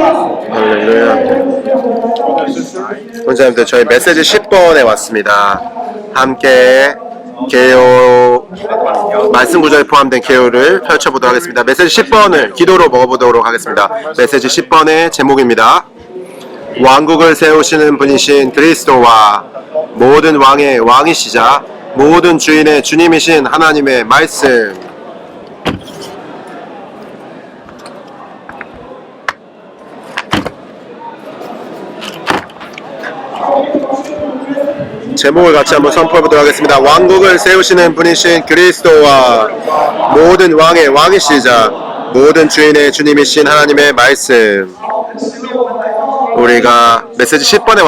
할렐루야. 원장님들, 저희 메시지 10번에 왔습니다. 함께 개요 말씀 구절에 포함된 개요를 펼쳐보도록 하겠습니다. 메시지 10번을 기도로 먹어보도록 하겠습니다. 메시지 10번의 제목입니다. 왕국을 세우시는 분이신 그리스도와 모든 왕의 왕이시자 모든 주인의 주님이신 하나님의 말씀. 제목을 같이 한번 선포해보도록 하겠습니다. 왕국을 세우시는 분이신 그리스도와 모든 왕의 왕이시자 모든 주인의 주님이신 하나님의 말씀. 우리가 메시지 10번에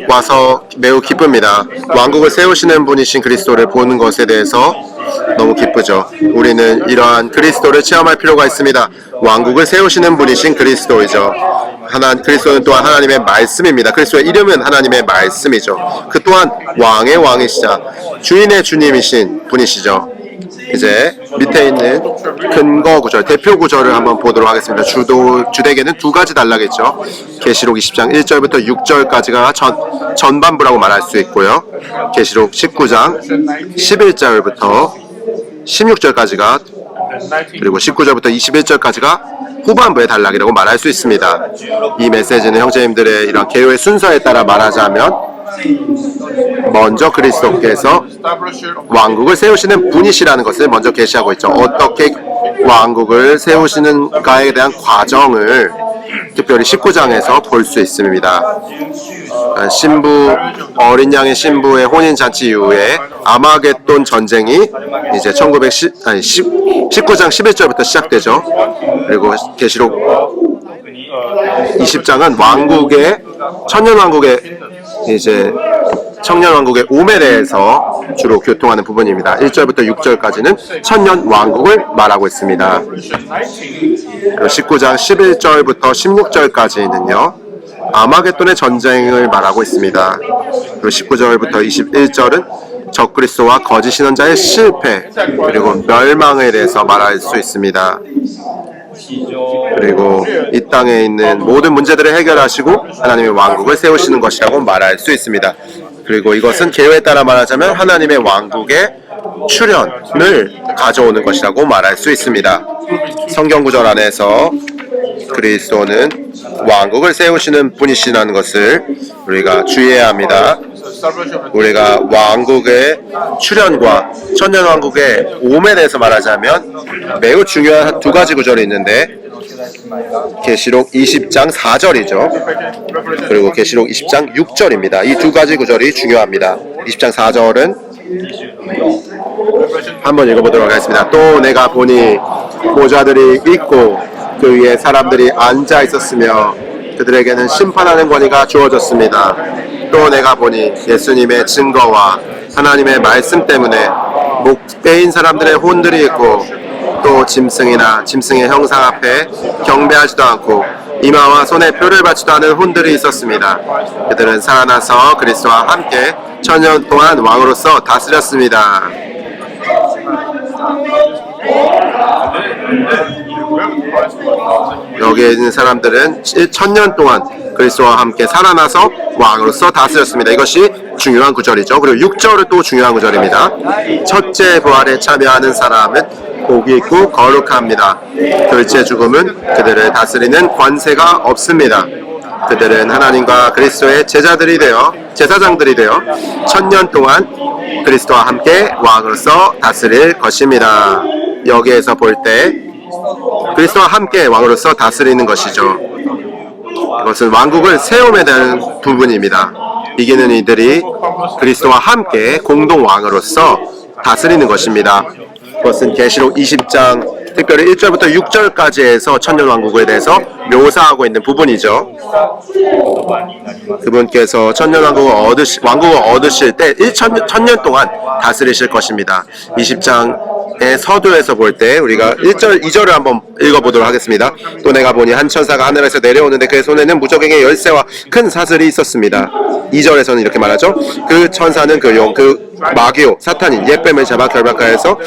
와서 매우 기쁩니다. 왕국을 세우시는 분이신 그리스도를 보는 것에 대해서 너무 기쁘죠. 우리는 이러한 그리스도를 체험할 필요가 있습니다. 왕국을 세우시는 분이신 그리스도이죠. 그리스도는 또한 하나님의 말씀입니다. 그리스도의 이름은 하나님의 말씀이죠. 그 또한 왕의 왕이시자 주인의 주님이신 분이시죠. 이제 밑에 있는 근거 구절, 대표 구절을 한번 보도록 하겠습니다. 주되게는 두 가지 단락이죠. 계시록 20장 1절부터 6절까지가 전반부라고 말할 수 있고요. 계시록 19장 11절부터 16절까지가 그리고 19절부터 21절까지가 후반부의 단락이라고 말할 수 있습니다. 이 메시지는 형제님들의 이런 개요의 순서에 따라 말하자면 먼저 그리스도께서 왕국을 세우시는 분이시라는 것을 먼저 계시하고 있죠. 어떻게 왕국을 세우시는가에 대한 과정을 특별히 19장에서 볼 수 있습니다. 어린 양의 신부의 혼인잔치 이후에 아마겟돈 전쟁이 이제 1919장 11절부터 시작되죠. 그리고 계시록 20장은 천년왕국의 이제 청년왕국의 오에 대해서 주로 교통하는 부분입니다. 1절부터 6절까지는 천년왕국을 말하고 있습니다. 그리고 19장 11절부터 16절까지는요 아마겟돈의 전쟁을 말하고 있습니다. 그리고 19절부터 21절은 적그리스도와 거짓 신원자의 실패 그리고 멸망에 대해서 말할 수 있습니다. 그리고 이 땅에 있는 모든 문제들을 해결하시고 하나님의 왕국을 세우시는 것이라고 말할 수 있습니다. 그리고 이것은 개요에 따라 말하자면 하나님의 왕국의 출현을 가져오는 것이라고 말할 수 있습니다. 성경 구절 안에서 그리스도는 왕국을 세우시는 분이시라는 것을 우리가 주의해야 합니다. 우리가 왕국의 출현과 천년왕국의 오에 대해서 말하자면 매우 중요한 두 가지 구절이 있는데 계시록 20장 4절이죠. 그리고 계시록 20장 6절입니다. 이 두 가지 구절이 중요합니다. 20장 4절은 한번 읽어보도록 하겠습니다. 또 내가 보니 보좌들이 있고 그 위에 사람들이 앉아 있었으며 그들에게는 심판하는 권위가 주어졌습니다. 또 내가 보니 예수님의 증거와 하나님의 말씀 때문에 목 베인 사람들의 혼들이 있고 또 짐승이나 짐승의 형상 앞에 경배하지도 않고 이마와 손에 표를 받지도 않은 혼들이 있었습니다. 그들은 살아나서 그리스도와 함께 천년 동안 왕으로서 다스렸습니다. 여기에 있는 사람들은 천년 동안 그리스도와 함께 살아나서 왕으로서 다스렸습니다. 이것이 중요한 구절이죠. 그리고 6절은 또 중요한 구절입니다. 첫째 부활에 참여하는 사람은 복이 있고 거룩합니다. 둘째 죽음은 그들을 다스리는 권세가 없습니다. 그들은 하나님과 그리스도의 제사장들이 되어 천년 동안 그리스도와 함께 왕으로서 다스릴 것입니다. 여기에서 볼 때 그리스도와 함께 왕으로서 다스리는 것이죠. 이것은 왕국을 세움에 대한 부분입니다. 이기는 이들이 그리스도와 함께 공동 왕으로서 다스리는 것입니다. 그것은 계시록 20장 특별히 1절부터 6절까지에서 천년왕국에 대해서 묘사하고 있는 부분이죠. 그분께서 왕국을 얻으실 때 천년 동안 다스리실 것입니다. 20장의 서두에서 볼 때 우리가 1절, 2절을 한번 읽어보도록 하겠습니다. 또 내가 보니 한 천사가 하늘에서 내려오는데 그의 손에는 무적행의 열쇠와 큰 사슬이 있었습니다. 2절에서는 이렇게 말하죠. 그 천사는 그 용, 그 마귀요 사탄인 옛뱀을 잡아 결박하여서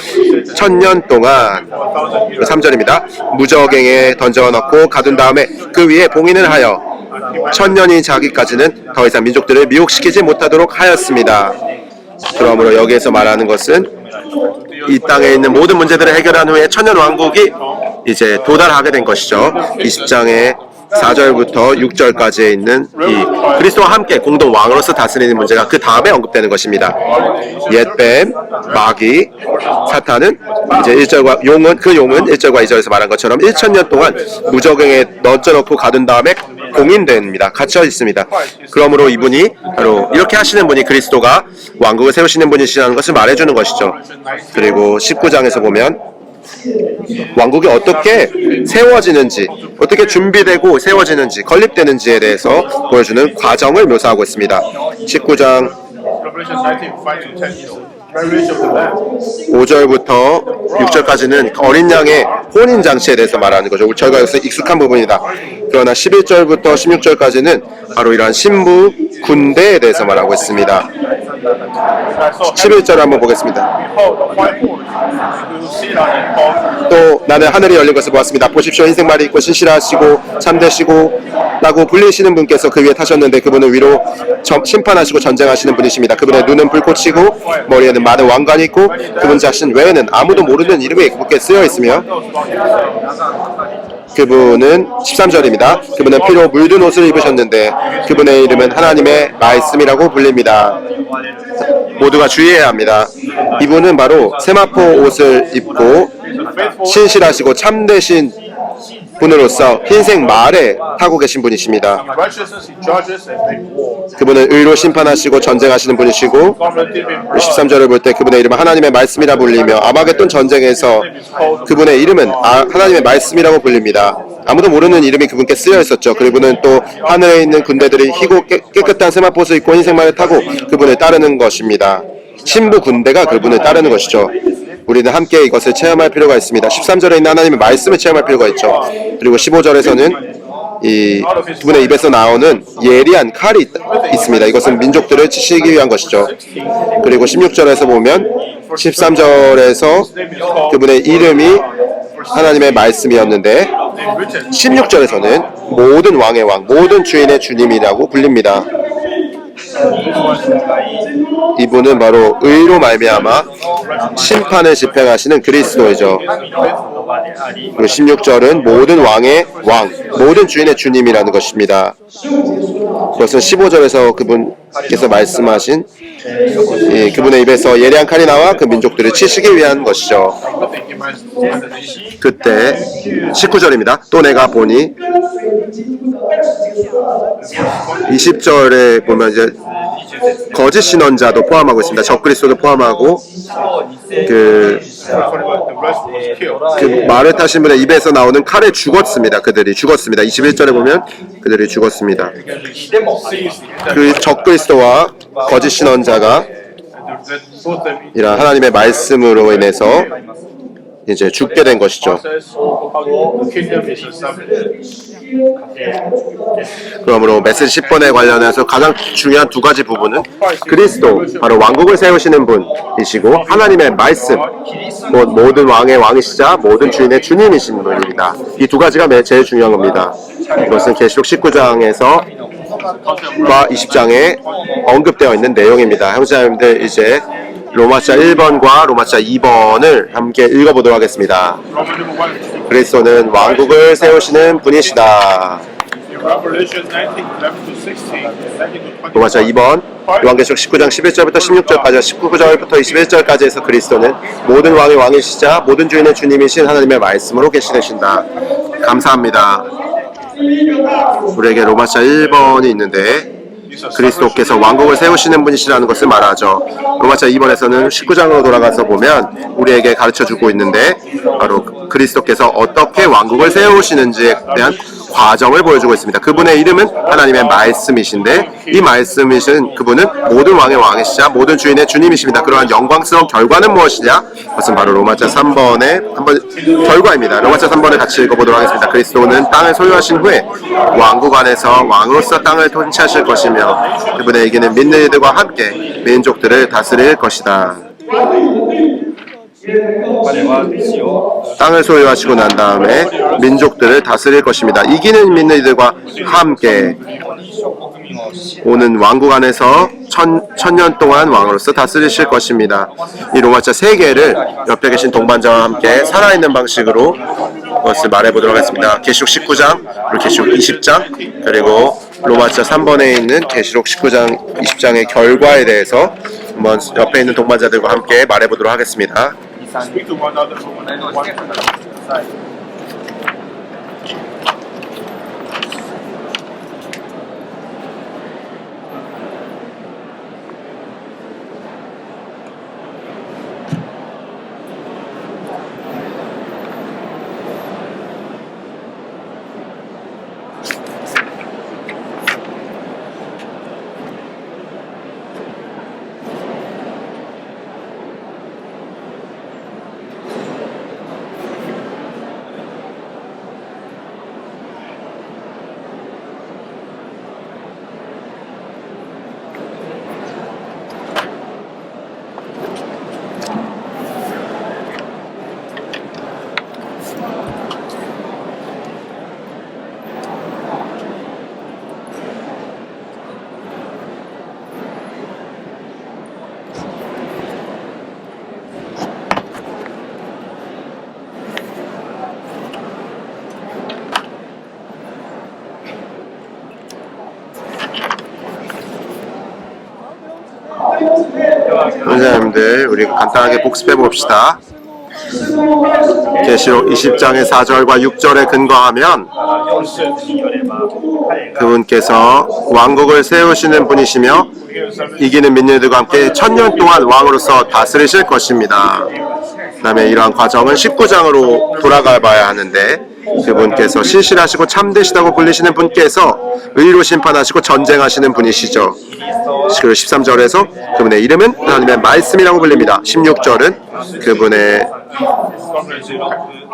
1000년 동안 3절입니다. 무저갱에 던져넣고 가둔 다음에 그 위에 봉인을 하여 1000년이 자기까지는 더 이상 민족들을 미혹시키지 못하도록 하였습니다. 그러므로 여기에서 말하는 것은 이 땅에 있는 모든 문제들을 해결한 후에 천년 왕국이 이제 도달하게 된 것이죠. 20장의 4절부터 6절까지에 있는 이 그리스도와 함께 공동 왕으로서 다스리는 문제가 그 다음에 언급되는 것입니다. 옛뱀, 마귀, 사탄은 이제 1절과 용은 1절과 2절에서 말한 것처럼 1000년 동안 무저갱에 넣어놓고 가둔 다음에 공인됩니다. 갇혀 있습니다. 그러므로 이분이 바로 이렇게 하시는 분이 그리스도가 왕국을 세우시는 분이시라는 것을 말해주는 것이죠. 그리고 19장에서 보면 왕국이 어떻게 세워지는지, 어떻게 준비되고 세워지는지, 건립되는지에 대해서 보여주는 과정을 묘사하고 있습니다. 19장 5절부터 6절까지는 어린 양의 혼인장치에 대해서 말하는 거죠. 저희가 여기서 익숙한 부분이다. 그러나 11절부터 16절까지는 바로 이러한 신부 군대에 대해서 말하고 있습니다. 11절 한번 보겠습니다. 또 나는 하늘이 열린 것을 보았습니다. 보십시오. 흰색 말이 있고 신실하시고 참되시고 라고 불리시는 분께서 그 위에 타셨는데 그분은 위로 심판하시고 전쟁하시는 분이십니다. 그분의 눈은 불꽃이고 머리에는 많은 왕관이 있고 그분 자신 외에는 아무도 모르는 이름이 그분께 쓰여 있으며 그분은 13절입니다. 그분은 피로 물든 옷을 입으셨는데 그분의 이름은 하나님의 말씀이라고 불립니다. 모두가 주의해야 합니다. 이분은 바로 세마포 옷을 입고 신실하시고 참되신 분으로서 흰색 말에 타고 계신 분이십니다. 그분은 의로 심판하시고 전쟁하시는 분이시고 13절을 볼 때 그분의 이름은 하나님의 말씀이라 불리며 아마겟돈 전쟁에서 그분의 이름은 하나님의 말씀이라고 불립니다. 아무도 모르는 이름이 그분께 쓰여 있었죠. 그분은 또 하늘에 있는 군대들이 희고 깨끗한 세마포옷을 입고 흰색 말을 타고 그분을 따르는 것입니다. 신부 군대가 그분을 따르는 것이죠. 우리는 함께 이것을 체험할 필요가 있습니다. 13절에 있는 하나님의 말씀을 체험할 필요가 있죠. 그리고 15절에서는 이 두 분의 입에서 나오는 예리한 칼이 있습니다. 이것은 민족들을 치시기 위한 것이죠. 그리고 16절에서 보면 13절에서 그분의 이름이 하나님의 말씀이었는데 16절에서는 모든 왕의 왕, 모든 주인의 주님이라고 불립니다. 이분은 바로 의로 말미암아 심판을 집행하시는 그리스도이죠. 그리고 16절은 모든 왕의 왕, 모든 주인의 주님이라는 것입니다. 그것은 15절에서 그분께서 말씀하신 그분의 입에서 예리한 칼이 나와 그 민족들을 치시기 위한 것이죠. 그때 19절입니다. 또 내가 보니 20절에 보면 이제 거짓 신원자도 포함하고 있습니다. 적그리스도도 포함하고 그 말을 타신 분의 입에서 나오는 칼에 죽었습니다. 그들이 죽었습니다. 21절에 보면 그들이 죽었습니다. 그 적그리스도와 거짓 신원자가 이런 하나님의 말씀으로 인해서 이제 죽게 된 것이죠. 그러므로 메시지 10번에 관련해서 가장 중요한 두 가지 부분은 그리스도, 바로 왕국을 세우시는 분이시고 하나님의 말씀, 모든 왕의 왕이시자 모든 주인의 주님이신 분입니다. 이 두 가지가 제일 중요한 겁니다. 이것은 계시록 19장에서 20장에 언급되어 있는 내용입니다. 형제자매님들, 이제 로마자 1번과 로마자 2번을 함께 읽어보도록 하겠습니다. 그리스도는 왕국을 세우시는 분이시다. 로마자 2번, 요한계시록 19장 11절부터 16절까지, 19절부터 21절까지 해서 그리스도는 모든 왕의 왕이시자 모든 주인의 주님이신 하나님의 말씀으로 계시되신다. 감사합니다. 우리에게 로마자 1번이 있는데 그리스도께서 왕국을 세우시는 분이시라는 것을 말하죠. 로마자 2번에서는 19장으로 돌아가서 보면 우리에게 가르쳐주고 있는데 바로 그리스도께서 어떻게 왕국을 세우시는지에 대한 과정을 보여주고 있습니다. 그분의 이름은 하나님의 말씀이신데 이 말씀이신 그분은 모든 왕의 왕이시자 모든 주인의 주님이십니다. 그러한 영광스러운 결과는 무엇이냐? 그것은 바로 로마자 3번의 한번 결과입니다. 로마자 3번을 같이 읽어보도록 하겠습니다. 그리스도는 땅을 소유하신 후에 왕국 안에서 왕으로서 땅을 통치하실 것이며 그분의 이기는 믿는 이들과 함께 민족들을 다스릴 것이다. 땅을 소유하시고 난 다음에 민족들을 다스릴 것입니다. 이기는 믿는 이들과 함께 오는 왕국 안에서 천년 동안 왕으로서 다스리실 것입니다. 이 로마자 3개를 옆에 계신 동반자와 함께 살아있는 방식으로 그것을 말해보도록 하겠습니다. 계시록 19장, 그리고 계시록 20장, 그리고 로마자 3번에 있는 계시록 19장, 20장의 결과에 대해서 한번 옆에 있는 동반자들과 함께 말해보도록 하겠습니다. 선생님들, 우리 간단하게 복습해 봅시다. 계시록 20장의 4절과 6절에 근거하면 그분께서 왕국을 세우시는 분이시며 이기는 민족들과 함께 천년 동안 왕으로서 다스리실 것입니다. 그 다음에 이러한 과정은 19장으로 돌아가 봐야 하는데 그분께서 신실하시고 참되시다고 불리시는 분께서 의로 심판하시고 전쟁하시는 분이시죠. 그리고 13절에서 그분의 이름은 하나님의 말씀이라고 불립니다. 16절은 그분의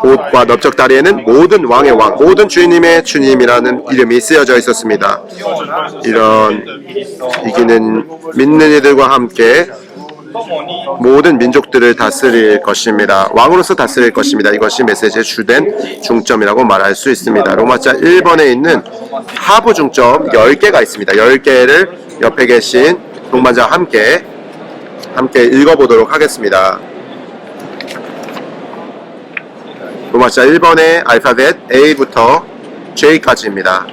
옷과 넓적다리에는 모든 왕의 왕, 모든 주님의 주님이라는 이름이 쓰여져 있었습니다. 이런 이기는 믿는 이들과 함께 모든 민족들을 다스릴 것입니다. 왕으로서 다스릴 것입니다. 이것이 메시지의 주된 중점이라고 말할 수 있습니다. 로마자 1번에 있는 하부 중점 10개가 있습니다. 10개를 옆에 계신 동반자와 함께 읽어보도록 하겠습니다. 로마자 1번의 알파벳 A부터 J까지입니다.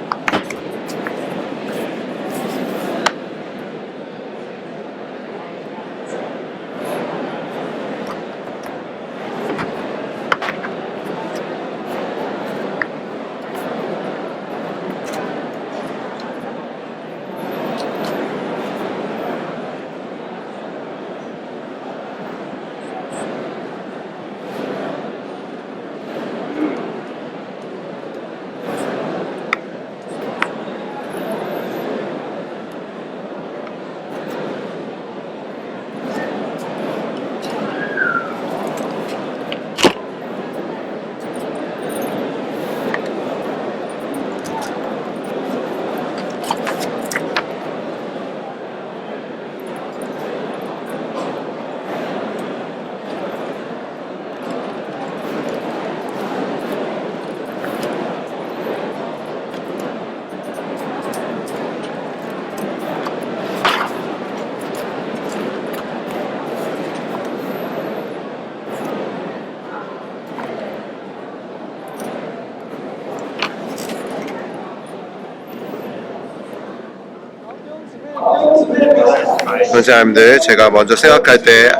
선생님들, 제가 먼저 생각할 때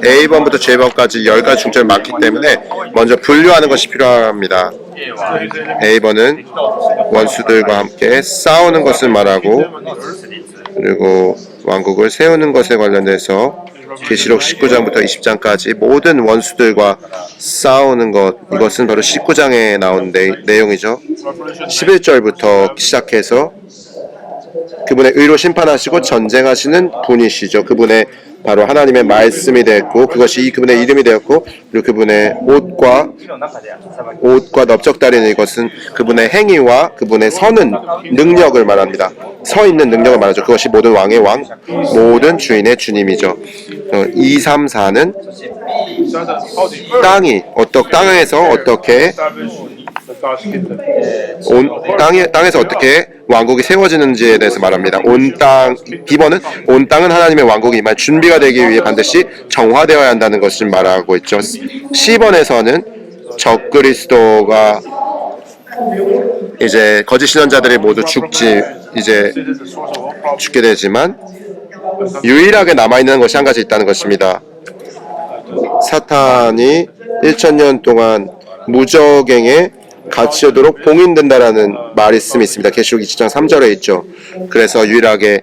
A번부터 J번까지 10가지 중점이 많기 때문에 먼저 분류하는 것이 필요합니다. A번은 원수들과 함께 싸우는 것을 말하고 그리고 왕국을 세우는 것에 관련돼서 계시록 19장부터 20장까지 모든 원수들과 싸우는 것, 이것은 바로 19장에 나온 내용이죠. 11절부터 시작해서 그분의 의로 심판하시고 전쟁하시는 분이시죠. 그분의 바로 하나님의 말씀이 되었고, 그것이 그분의 이름이 되었고, 그리고 그분의 옷과 넓적다리는 이것은 그분의 행위와 그분의 서는 능력을 말합니다. 서 있는 능력을 말하죠. 그것이 모든 왕의 왕, 모든 주인의 주님이죠. 2, 3, 4는 땅에서 어떻게 땅에서 어떻게 왕국이 세워지는지에 대해서 말합니다. B번은 온 땅은 하나님의 왕국이 임할 준비가 되기 위해 반드시 정화되어야 한다는 것을 말하고 있죠. C번에서는 적그리스도가 이제 거짓 신앙자들이 모두 죽게 되지만 유일하게 남아있는 것이 한 가지 있다는 것입니다. 사탄이 1000년 동안 무적행에 갇히도록 봉인된다라는 말씀이 있습니다. 계시록 20장 3절에 있죠. 그래서 유일하게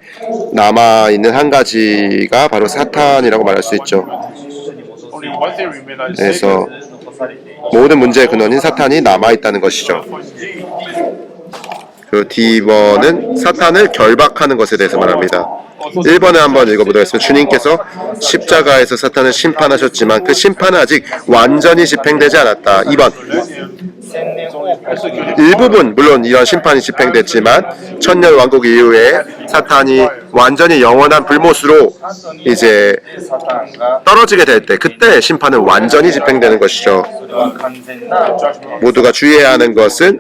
남아있는 한 가지가 바로 사탄이라고 말할 수 있죠. 그래서 모든 문제의 근원인 사탄이 남아있다는 것이죠. 그리고 D번은 사탄을 결박하는 것에 대해서 말합니다. 1번을 한번 읽어보도록 하겠습니다. 주님께서 십자가에서 사탄을 심판하셨지만 그 심판은 아직 완전히 집행되지 않았다. 2번 일부분 물론 이런 심판이 집행됐지만 천년 왕국 이후에 사탄이 완전히 영원한 불못으로 이제 떨어지게 될 때 그때 심판은 완전히 집행되는 것이죠. 모두가 주의해야 하는 것은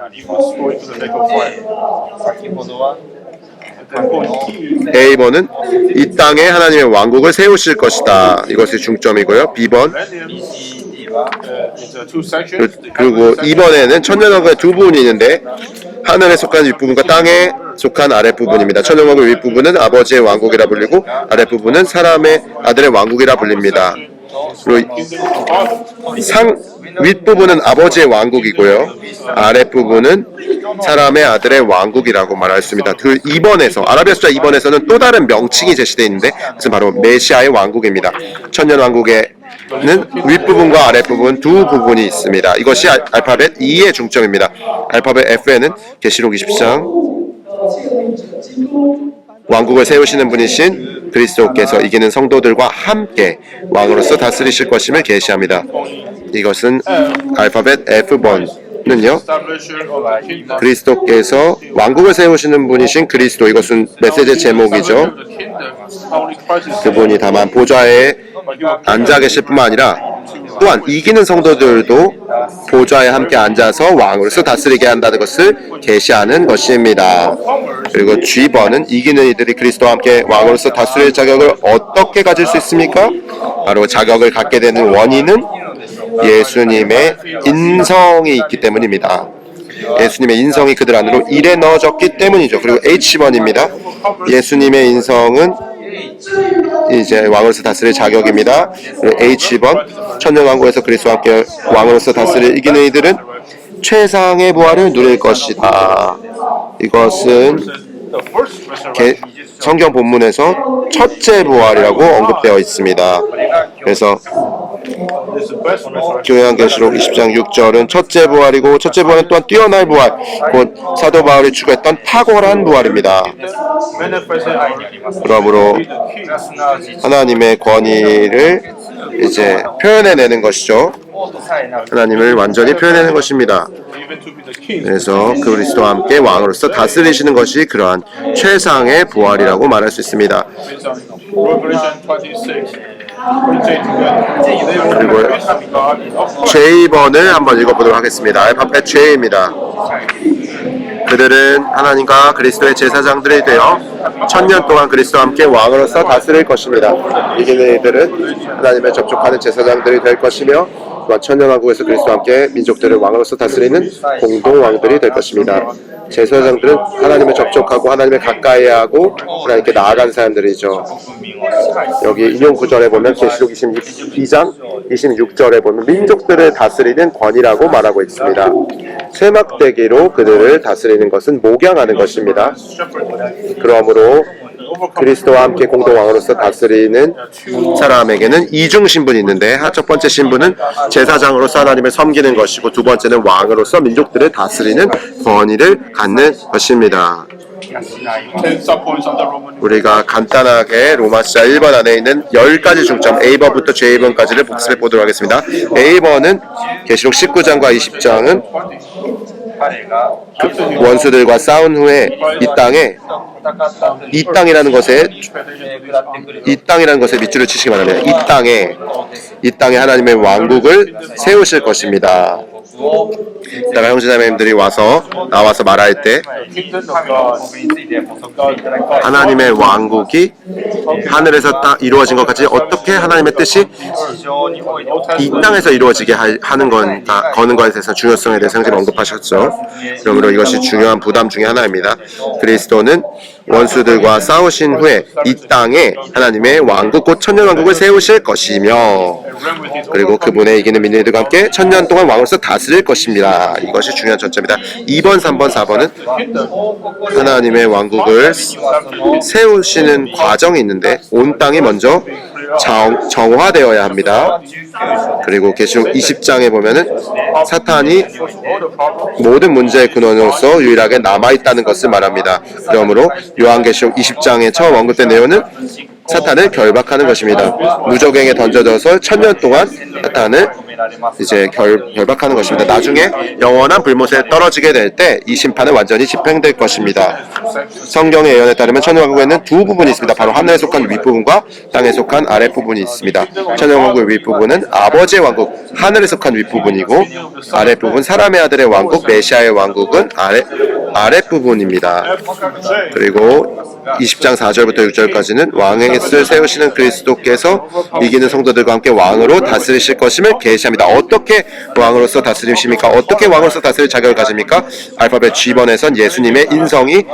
A번은 이 땅에 하나님의 왕국을 세우실 것이다. 이것이 중점이고요. B번 그리고 2번에는 천년왕국의 두 부분이 있는데 하늘에 속한 윗부분과 땅에 속한 아랫부분입니다. 천년왕국 윗부분은 아버지의 왕국이라 불리고 아랫부분은 사람의 아들의 왕국이라 불립니다. 그리고 윗부분은 아버지의 왕국이고요. 아랫부분은 사람의 아들의 왕국이라고 말할 수 있습니다. 그 2번에서 아라비아 숫자 2번에서는 또 다른 명칭이 제시되어 있는데 그것은 바로 메시아의 왕국입니다. 천년왕국에는 윗부분과 아랫부분 두 부분이 있습니다. 이것이 알파벳 E의 중점입니다. 알파벳 F에는 계시록 20장 왕국을 세우시는 분이신 그리스도께서 이기는 성도들과 함께 왕으로서 다스리실 것임을 계시합니다. 이것은 알파벳 F번은요. 그리스도께서 왕국을 세우시는 분이신 그리스도, 이것은 메시지 제목이죠. 그분이 다만 보좌에 앉아 계실 뿐만 아니라 또한 이기는 성도들도 보좌에 함께 앉아서 왕으로서 다스리게 한다는 것을 계시하는 것입니다. 그리고 G번은 이기는 이들이 그리스도와 함께 왕으로서 다스릴 자격을 어떻게 가질 수 있습니까? 바로 자격을 갖게 되는 원인은 예수님의 인성이 있기 때문입니다. 예수님의 인성이 그들 안으로 일에 넣어졌기 때문이죠. 그리고 H번입니다. 예수님의 인성은 이제 왕으로서 다스릴 자격입니다. 그리고 H번 천년왕국에서 그리스도와 함께 왕으로서 다스릴 이기는 이들은 최상의 부활을 누릴 것이다. 이것은 성경 본문에서 첫째 부활이라고 언급되어 있습니다. 그래서 요한계시록 20장 6절은 첫째 부활이고 첫째 부활은 또한 뛰어날 부활, 곧 사도 바울이 추구했던 탁월한 부활입니다. 그러므로 하나님의 권위를 이제 표현해내는 것이죠. 하나님을 완전히 표현해내는 것입니다. 그래서 그리스도와 함께 왕으로서 다스리시는 것이 그러한 최상의 부활이라고 말할 수 있습니다. 그리고 J번을 한번 읽어보도록 하겠습니다. 알파벳 J입니다. 그들은 하나님과 그리스도의 제사장들이 되어 천년 동안 그리스도와 함께 왕으로서 다스릴 것입니다. 이기는 이들은 하나님의 접촉하는 제사장들이 될 것이며 또한 천년왕국에서 그리스도와 함께 민족들을 왕으로서 다스리는 공동왕들이 될 것입니다. 제사장들은 하나님을 접촉하고 하나님을 가까이하고 하나님께 나아간 사람들이죠. 여기 인용 구절에 보면 계시록 22장 26절에 보면 민족들을 다스리는 권위라고 말하고 있습니다. 쇠막대기로 그들을 다스리는 것은 목양하는 것입니다. 그러므로 그리스도와 함께 공동 왕으로서 다스리는 사람에게는 이중 신분이 있는데 첫 번째 신분은 제사장으로서 하나님을 섬기는 것이고 두 번째는 왕으로서 민족들을 다스리는 권위를 갖는 것입니다. 우리가 간단하게 로마서 1번 안에 있는 10가지 중점 A번부터 J번까지를 복습해 보도록 하겠습니다. A번은 계시록 19장과 20장은 원수들과 싸운 후에 이 땅이라는 것에 밑줄을 치시기 바랍니다. 이 땅에 하나님의 왕국을 세우실 것입니다. 다가 형제자매님들이 나와서 말할 때 하나님의 왕국이 하늘에서 이루어진 것 같이 어떻게 하나님의 뜻이 이 땅에서 이루어지게 하는 거는 것에 대해서 중요성에 대해서 형제님 언급하셨죠. 그러므로 이것이 중요한 부담 중에 하나입니다. 그리스도는 원수들과 싸우신 후에 이 땅에 하나님의 왕국 곧 천년왕국을 세우실 것이며 그리고 그분의 이기는 민들과 함께 천년 동안 왕으로서 다스릴 것입니다. 이것이 중요한 전점입니다. 2번, 3번, 4번은 하나님의 왕국을 세우시는 과정이 있는데 온 땅이 먼저 정화되어야 합니다. 그리고 계시록 20장에 보면은 사탄이 모든 문제의 근원으로서 유일하게 남아있다는 것을 말합니다. 그러므로 요한계시록 20장의 처음 언급된 내용은 사탄을 결박하는 것입니다. 무적행에 던져져서 천년 동안 사탄을 이제 결박하는 것입니다. 나중에 영원한 불못에 떨어지게 될 때 이 심판은 완전히 집행될 것입니다. 성경의 예언에 따르면 천년왕국에는 두 부분이 있습니다. 바로 하늘에 속한 윗부분과 땅에 속한 아랫부분이 있습니다. 천년왕국의 윗부분은 아버지의 왕국, 하늘에 속한 윗부분이고 아랫부분 사람의 아들의 왕국, 메시아의 왕국은 아랫부분입니다. 그리고 20장 4절부터 6절까지는 왕의 것을 세우시는 그리스도께서 이기는 성도들과 함께 왕으로 다스리실 것임을 계시합니다. 어떻게 왕으로서 다스리십니까? 어떻게 왕으로서 다스릴 자격을 가집니까? 알파벳 G번에선 예수님의 인성이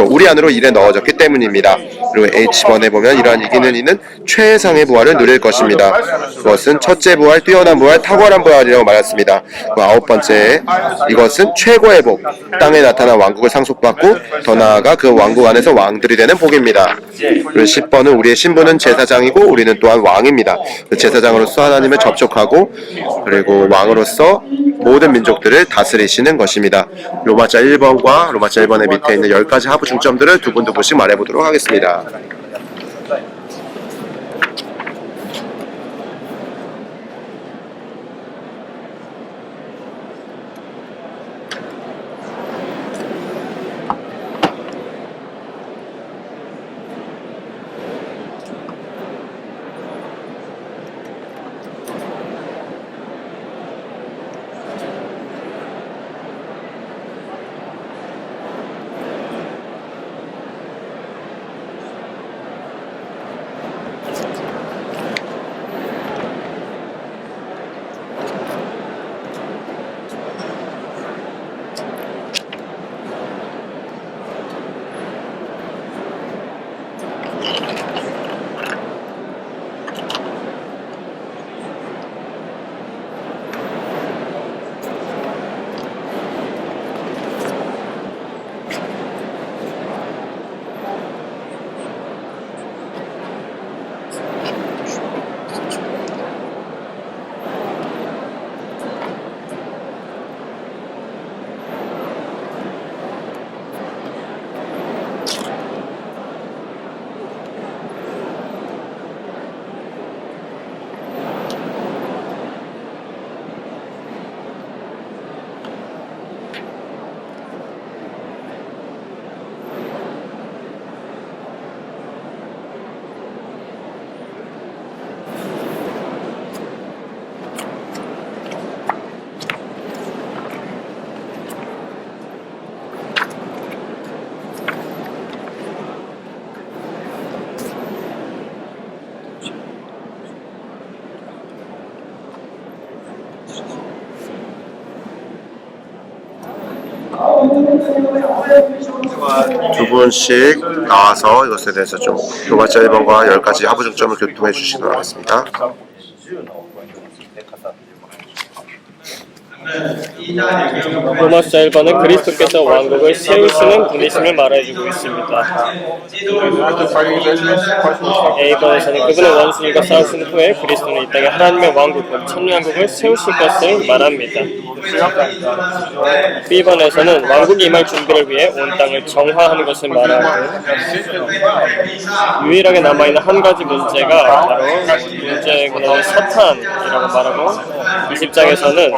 우리 안으로 일에 넣어졌기 때문입니다. 그리고 H번에 보면 이러한 이기는 이는 최상의 부활을 누릴 것입니다. 그것은 첫째 부활, 뛰어난 부활, 탁월한 부활이라고 말했습니다. 그 9번째 이것은 최고의 복, 땅에 나타난 왕국을 상속받고 더 나아가 그 왕국 안에서 왕들이 되는 복입니다. 그리고 10번은 우리의 신분은 제사장이고 우리는 또한 왕입니다. 제사장으로서 하나님을 접촉하고 그리고 왕으로서 모든 민족들을 다스리시는 것입니다. 로마자 1번과 로마자 1번의 밑에 있는 10가지 하부 중점들을 두 분씩 말해보도록 하겠습니다. 두 분씩 나와서 이것에 대해서 좀 로마자 1번과 10가지 하부 중점을 교통해 주시도록 하겠습니다. 로마서 1번은 그리스도께서 왕국을 세우시는 분이심을 말해주고 있습니다. A번에서는 그분의 원수들과 싸우신 후에 그리스도는 이 땅에 하나님의 왕국, 천년왕국을 세우실 것을 말합니다. B번에서는 왕국이 임할 준비를 위해 온 땅을 정화하는 것을 말하고, 유일하게 남아있는 한 가지 문제가 바로 문제는 사탄이라고 말하고, 20장에서는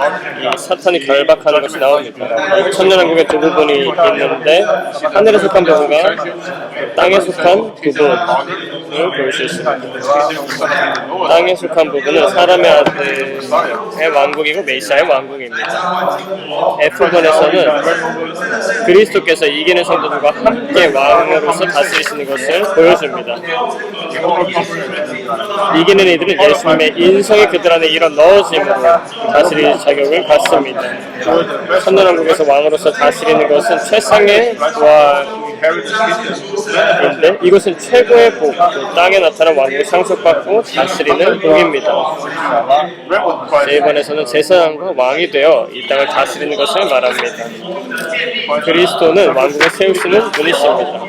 이 사탄이 결박하는 것이 나옵니다. 천년왕국의 두 부분이 있는데 하늘에 속한 부분과 땅에 속한 부분을 볼 수 있습니다. 땅에 속한 부분은 사람의 아들의 왕국이고 메시아의 왕국입니다. F번에서는 그리스도께서 이기는 성도들과 함께 왕으로서 다스리시는 것을 보여줍니다. 이기는 이들은 예수님의 인성이 그들 안에 일어 넣어짐으로 다스릴 자격을 갖습니다. 천년왕국에서 왕으로서 다스리는 것은 최상의 부활인데 이것은 최고의 복, 땅에 나타난 왕국을 상속받고 다스리는 복입니다. 제1번에서는 제사장과 왕이 되어 이 땅을 다스리는 것을 말합니다. 그리스도는 왕국을 세우시는 분이십니다.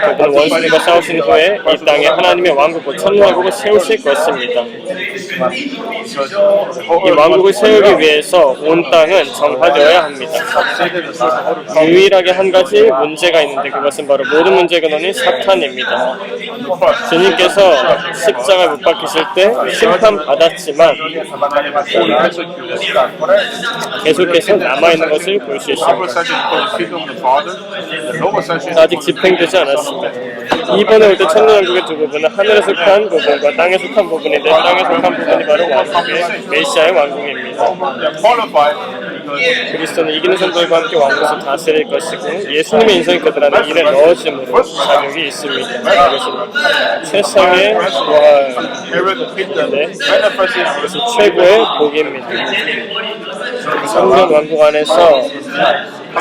그분은 원수들과 싸우신 후에 이 땅에 하나님의 왕국과 천년왕국을 세우실 것입니다. 이 왕국을 세우기 위해서 온 땅은 정화되어야 합니다. 유일하게 한 가지 문제가 있는데 그것은 바로 모든 문제의 근원인 사탄입니다. 주님께서 십자가에 못 박히실 때 심판받았지만 계속해서 남아있는 것을 볼 수 있습니다. 아직 집행되지 않았습니다. 이번에 올 때 천년왕국의 두 부분은 하늘에 속한 부분과 땅에 속한 부분인데 땅에 속한 부분이 바로 왕국의 메시아의 왕국입니다. 그리스도는 이기는 성도들과 함께 왕국에서 다스릴 것이고 예수님의 인성이 그들 안에 일에 넣어짐으로 자격이 있습니다. 이것은 최상의 부활인데 이것은 최고의 복입니다. 성전 왕국 안에서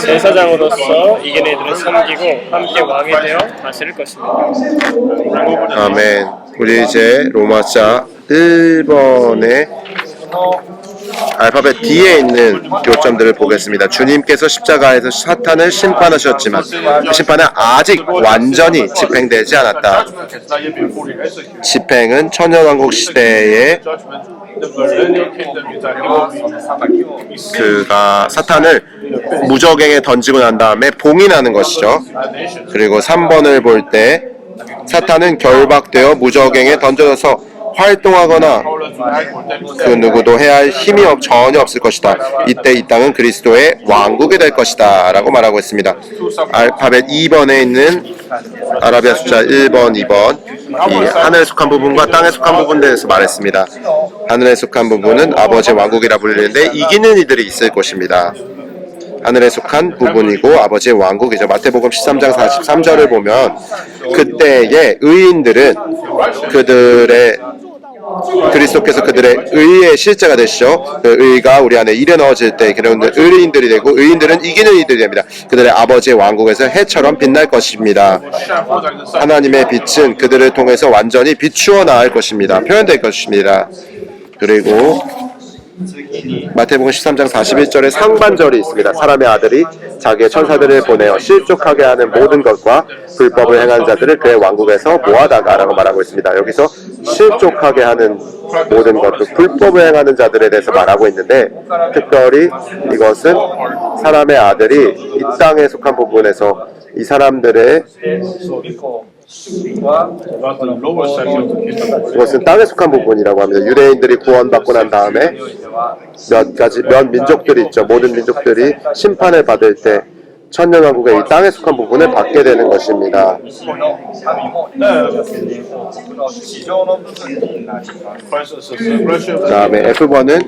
제사장으로서 이기는 이들을 섬기고 함께 왕이 되어 다스릴 것입니다. 아멘. 우리 이제 로마서 1번의 알파벳 D에 있는 요점들을 보겠습니다. 주님께서 십자가에서 사탄을 심판하셨지만 그 심판은 아직 완전히 집행되지 않았다. 집행은 천년왕국 시대에 그가 사탄을 무적행에 던지고 난 다음에 봉인하는 것이죠. 그리고 3번을 볼 때 사탄은 결박되어 무적행에 던져져서 활동하거나 그 누구도 해야 할 힘이 전혀 없을 것이다. 이때 이 땅은 그리스도의 왕국이 될 것이다 라고 말하고 있습니다. 알파벳 2번에 있는 아라비아 숫자 1번, 2번 이 하늘에 속한 부분과 땅에 속한 부분에 대해서 말했습니다. 하늘에 속한 부분은 아버지의 왕국이라 불리는데 이기는 이들이 있을 것입니다. 하늘에 속한 부분이고 아버지의 왕국이죠. 마태복음 13장 43절을 보면 그때의 의인들은 그리스도께서 그들의 의의 실제가 되시죠. 그 의가 우리 안에 일에 넣어질 때 그런 의인들이 되고 의인들은 이기는 이들이 됩니다. 그들의 아버지의 왕국에서 해처럼 빛날 것입니다. 하나님의 빛은 그들을 통해서 완전히 비추어 나갈 것입니다. 표현될 것입니다. 그리고 마태복음 13장 41절에 상반절이 있습니다. 사람의 아들이 자기의 천사들을 보내어 실족하게 하는 모든 것과 불법을 행한 자들을 그의 왕국에서 모아다가 라고 말하고 있습니다. 여기서 실족하게 하는 모든 것, 불법을 행하는 자들에 대해서 말하고 있는데 특별히 이것은 사람의 아들이 이 땅에 속한 부분에서 이 사람들의 이것은 땅에 속한 부분이라고 합니다. 유대인들이 구원받고 난 다음에 몇 민족들이 있죠. 모든 민족들이 심판을 받을 때 천년왕국의 이 땅에 속한 부분을 받게 되는 것입니다. 그 다음에 F번은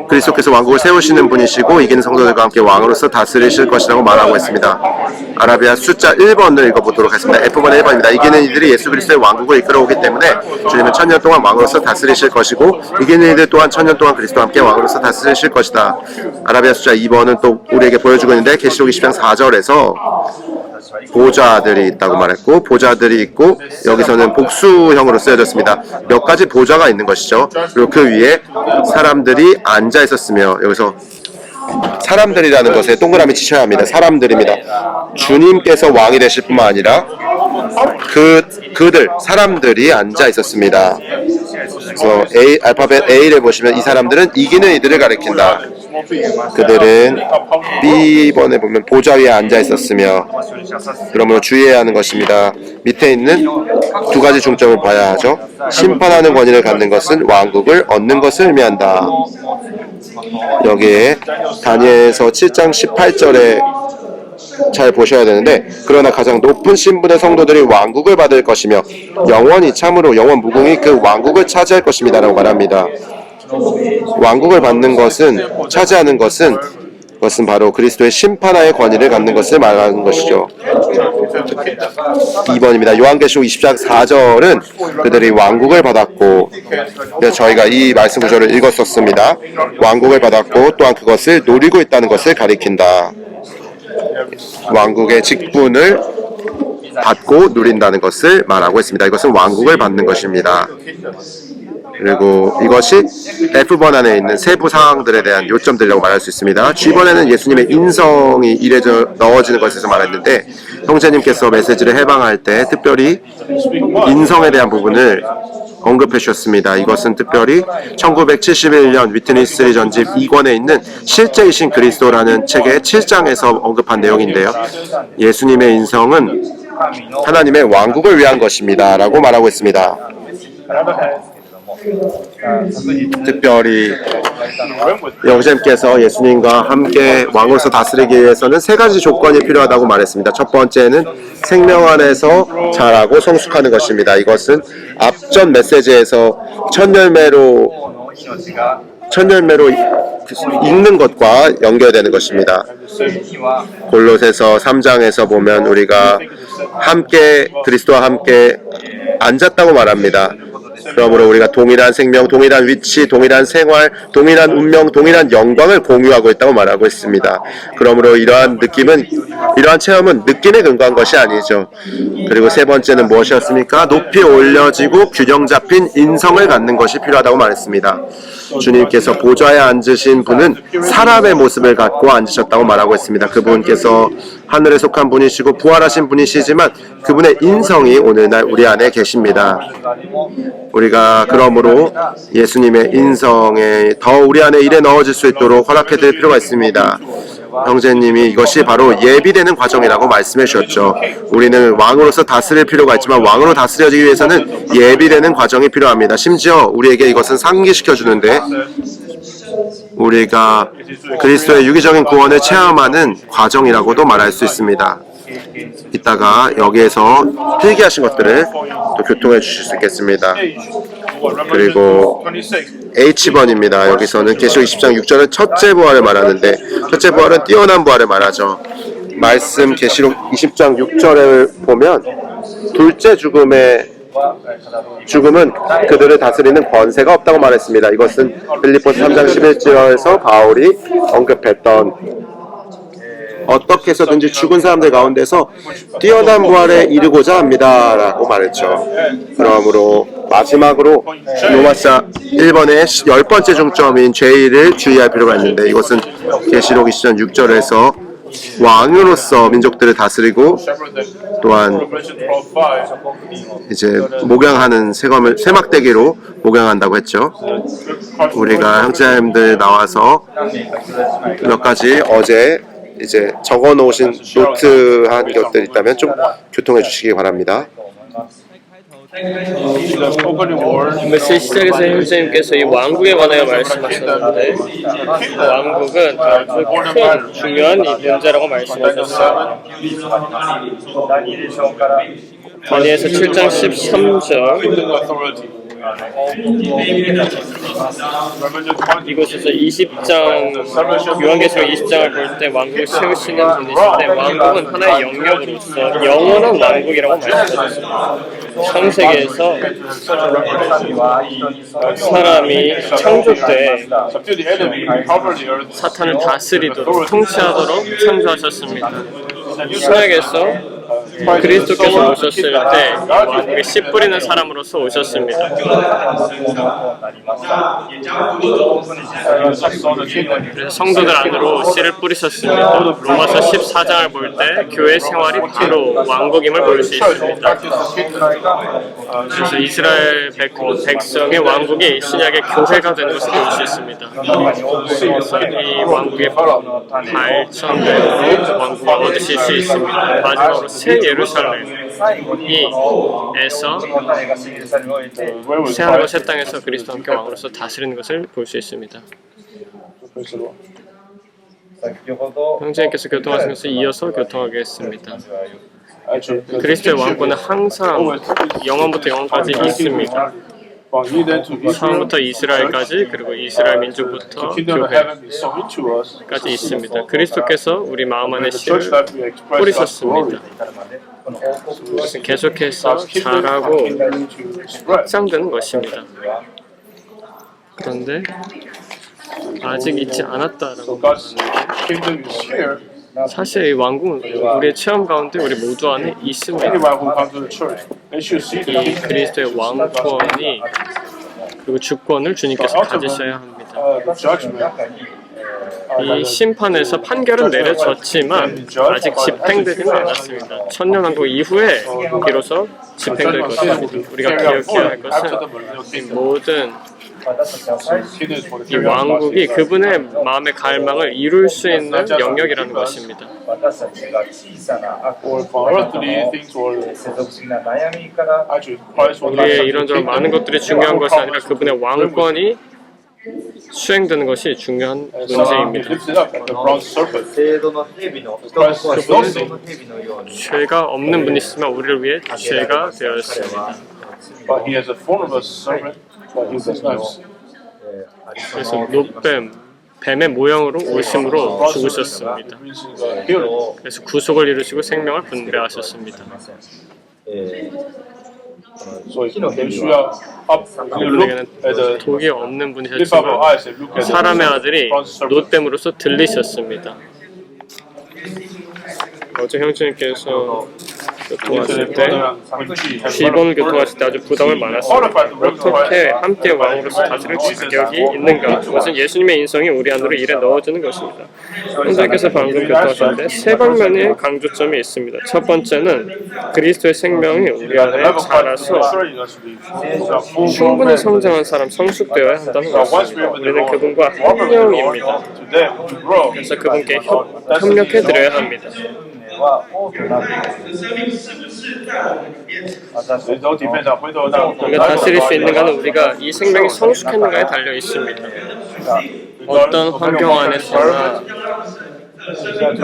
그리스도께서 왕국을 세우시는 분이시고 이기는 성도들과 함께 왕으로서 다스리실 것이라고 말하고 있습니다. 아라비아 숫자 1번을 읽어보도록 하겠습니다. F번 1번입니다. 이기는 이들이 예수 그리스도의 왕국을 이끌어오기 때문에 주님은 천년 동안 왕으로서 다스리실 것이고 이기는 이들 또한 천년 동안 그리스도와 함께 왕으로서 다스리실 것이다. 아라비아 숫자 2번은 또 우리에게 보여주고 있는데 계시록 20장 4절에서 보좌들이 있다고 말했고 보좌들이 있고 여기서는 복수형으로 쓰여졌습니다. 몇 가지 보좌가 있는 것이죠. 그리고 그 위에 사람들이 앉아 있었으며 여기서 사람들이라는 것에 동그라미 치셔야 합니다. 사람들입니다. 주님께서 왕이 되실 뿐만 아니라 그들 사람들이 앉아 있었습니다. 그래서 알파벳 A를 보시면 이 사람들은 이기는 이들을 가리킨다. 그들은 B번에 보면 보좌 위에 앉아 있었으며 그러므로 주의해야 하는 것입니다. 밑에 있는 두 가지 중점을 봐야 하죠. 심판하는 권위를 갖는 것은 왕국을 얻는 것을 의미한다. 여기에 다니엘서 7장 18절에 잘 보셔야 되는데 그러나 가장 높은 신분의 성도들이 왕국을 받을 것이며 영원히 참으로 영원 무궁히 그 왕국을 차지할 것입니다 라고 말합니다. 왕국을 받는 것은 차지하는 것은 그것은 바로 그리스도의 심판하의 권위를 갖는 것을 말하는 것이죠. 2번입니다. 요한계시록 20장 4절은 그들이 왕국을 받았고 저희가 이 말씀 구절을 읽었었습니다. 왕국을 받았고 또한 그것을 노리고 있다는 것을 가리킨다. 왕국의 직분을 받고 누린다는 것을 말하고 있습니다. 이것은 왕국을 받는 것입니다. 그리고 이것이 F번 안에 있는 세부 상황들에 대한 요점들이라고 말할 수 있습니다. G번에는 예수님의 인성이 이래저 넣어지는 것에서 말했는데 형제님께서 메시지를 해방할 때 특별히 인성에 대한 부분을 언급해 주셨습니다. 이것은 특별히 1971년 위트니스 전집 2권에 있는 실제이신 그리스도라는 책의 7장에서 언급한 내용인데요. 예수님의 인성은 하나님의 왕국을 위한 것입니다 라고 말하고 있습니다. 특별히 영생께서 예수님과 함께 왕으로서 다스리기 위해서는 세 가지 조건이 필요하다고 말했습니다. 첫 번째는 생명 안에서 자라고 성숙하는 것입니다. 이것은 앞전 메시지에서 첫 열매로 읽는 것과 연결되는 것입니다. 골로새서 3장에서 보면 우리가 함께 그리스도와 함께 앉았다고 말합니다. 그러므로 우리가 동일한 생명, 동일한 위치, 동일한 생활, 동일한 운명, 동일한 영광을 공유하고 있다고 말하고 있습니다. 그러므로 이러한 체험은 느낌에 근거한 것이 아니죠. 그리고 세 번째는 무엇이었습니까? 높이 올려지고 균형 잡힌 인성을 갖는 것이 필요하다고 말했습니다. 주님께서 보좌에 앉으신 분은 사람의 모습을 갖고 앉으셨다고 말하고 있습니다. 그분께서 하늘에 속한 분이시고 부활하신 분이시지만 그분의 인성이 오늘날 우리 안에 계십니다. 우리가 그러므로 예수님의 인성에 더 우리 안에 일에 넣어질 수 있도록 허락해 드릴 필요가 있습니다. 형제님이 이것이 바로 예비되는 과정이라고 말씀해 주셨죠. 우리는 왕으로서 다스릴 필요가 있지만 왕으로 다스려지기 위해서는 예비되는 과정이 필요합니다. 심지어 우리에게 이것은 상기시켜 주는데 우리가 그리스도의 유기적인 구원을 체험하는 과정이라고도 말할 수 있습니다. 이따가 여기에서 필기하신 것들을 또 교통해 주실 수 있겠습니다. 그리고 H번입니다. 여기서는 계시록 20장 6절은 첫째 부활을 말하는데 첫째 부활은 뛰어난 부활을 말하죠. 말씀 계시록 20장 6절을 보면 둘째 죽음은 그들을 다스리는 권세가 없다고 말했습니다. 이것은 빌립보서 3장 11절에서 바울이 언급했던 어떻게 해서든지 죽은 사람들 가운데서 뛰어난 부활에 이르고자 합니다 라고 말했죠. 그러므로 마지막으로 로마서 1번의 10번째 중점인 죄를 주의할 필요가 있는데 이것은 계시록 20장 6절에서 왕으로서 민족들을 다스리고 또한 이제 목양하는 세막대기로 목양한다고 했죠. 우리가 형제님들 나와서 몇 가지 어제 이제 적어 놓으신 노트한 것들 있다면 좀 교통해 주시기 바랍니다. 메시지 시작에서 형제님께서 이 왕국에 관하여 말씀하셨는데 왕국은 아주 큰 중요한 이 문제라고 말씀하셨어요. 다니엘서 7장 13절 이곳에서 20장 요한계시록 20장을 볼 때 왕국을 세우시는 분이신데 왕국은 하나의 영역으로서 영원한 왕국이라고 말씀하셨습니다. 창세기에서 사람이 창조 때 사탄을 다스리도록 통치하도록 창조하셨습니다. 신약에서 그리스도께서 오셨을 때 왕국에 씨 뿌리는 사람으로서 오셨습니다. 그래서 성도들 안으로 씨를 뿌리셨습니다. 로마서 14장을 볼 때 교회 생활이 바로 왕국임을 볼 수 있습니다. 그래서 이스라엘 백성의 왕국이 신약의 교회가 되는 것을 볼 수 있습니다. 그래서 이 왕국의 발전되고 왕국을 얻으실 수 있습니다. 마지막으로 새 예루살렘에서 새하늘과 새 땅에서 그리스도와 함께 왕으로서 다스리는 것을 볼 수 있습니다. 형제님께서 교통하신 것을 이어서 교통하겠습니다. 그리스도의 왕권은 항상 영원부터 영원까지 있습니다. 처음부터 이스라엘까지 그리고 이스라엘 민족부터 교회까지 있습니다. 그리스도께서 우리 마음 안에 씨를 뿌리셨습니다. 그것은 계속해서 자라고 확장되는 것입니다. 그런데 아직 있지 않았다라고 말하는데 사실 이 왕국은 우리의 체험 가운데 우리 모두 안에 있습니다. 이 그리스도의 왕권이 그리고 주권을 주님께서 가지셔야 합니다. 이 심판에서 판결은 내려졌지만 아직 집행되지는 않았습니다. 천년왕국 이후에 비로소 집행될 것입니다. 우리가 기억해야 할 것은 이 모든 이 왕국이 그분의 마음의 갈망을 이룰 수 있는 영역이라는 것입니다. 우리의 이런저런 많은 것들이 중요한 것이 아니라 그분의 왕권이 수행되는 것이 중요한 문제입니다. 그분은 죄가 없는 분이시지만 우리를 위해 죄가 되었습니다. 그래서 뱀의 모형으로 오심으로 죽으셨습니다. 그래서 구속을 이루시고 생명을 분배하셨습니다. 그분에게는 독이 없는 분이셨지만 사람의 아들이 노댐으로서 들리셨습니다. 어제 형제님께서 교통하실 때 G번을 교통하실 때 아주 부담을 많았습니다. 어떻게 함께 왕으로서 다스릴 자격이 있는가? 그것은 예수님의 인성이 우리 안으로 일에 넣어주는 것입니다. 형제님께서 방금 교통하셨는데 세 방면의 강조점이 있습니다. 첫 번째는 그리스도의 생명이 우리 안에 자라서 충분히 성장한 사람, 성숙되어야 한다는 것입니다. 우리는 그분과 한 영입니다. 그래서 그분께 협력해드려야 합니다. 우리가 다스릴 수 있는가는 우리가 이 생명이 성숙했는가에 달려 있습니다. 어떤 환경 안에서나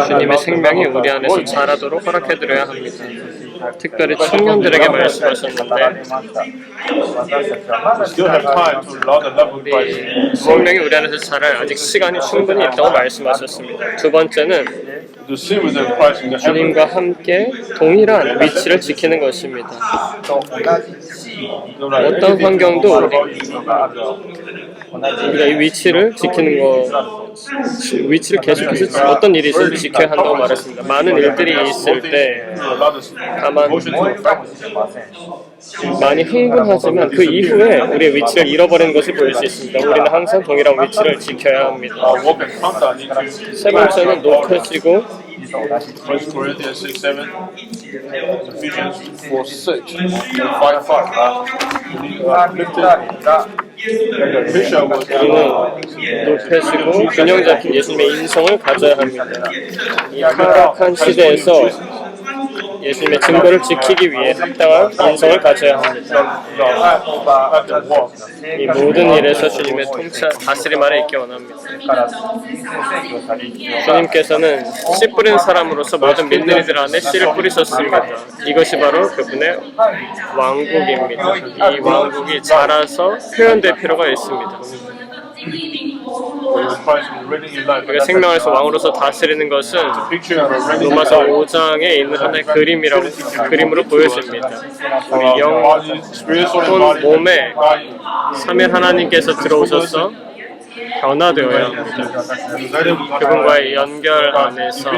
주님의 생명이 우리 안에서 자라도록 허락해드려야 합니다. 특별히 청년들에게 말씀하셨는데 우리 생명이 우리 안에서 자랄 아직 시간이 충분히 있다고 말씀하셨습니다. 두 번째는 주님과 함께 동일한 위치를 지키는 것입니다. 어떤 환경도 우리가 이 위치를 지키는 위치를 계속해서 어떤 일이 있어도 지켜야 한다고 말했습니다. 많은 일들이 있을 때 다만 많이 흥분하지만 그 이후에 우리의 위치를 잃어버리는 것을 볼 수 있습니다. 우리는 항상 동일한 위치를 지켜야 합니다. 세 번째는 높여지고 우리는 높여지고 균형 잡힌 예수님의 인성을 가져야 합니다. 이 타락한 시대에서 예수님의 증거를 지키기 위해 합당한 인성을 가져야 합니다. 이 모든 일에서 주님의 다스림 아래 있기 원합니다. 주님께서는 씨 뿌리는 사람으로서 모든 믿는 이들 안에 씨를 뿌리셨습니다. 이것이 바로 그분의 왕국입니다. 이 왕국이 자라서 표현될 필요가 있습니다. 우리가 생명에서 왕으로서 다스리는 것은 로마서 5장에 있는 하나의 그림으로 보여집니다. 우리 영혼 몸에 삼위 하나님께서 들어오셔서 변화되어야 합니다. 그분과의 연결 안에서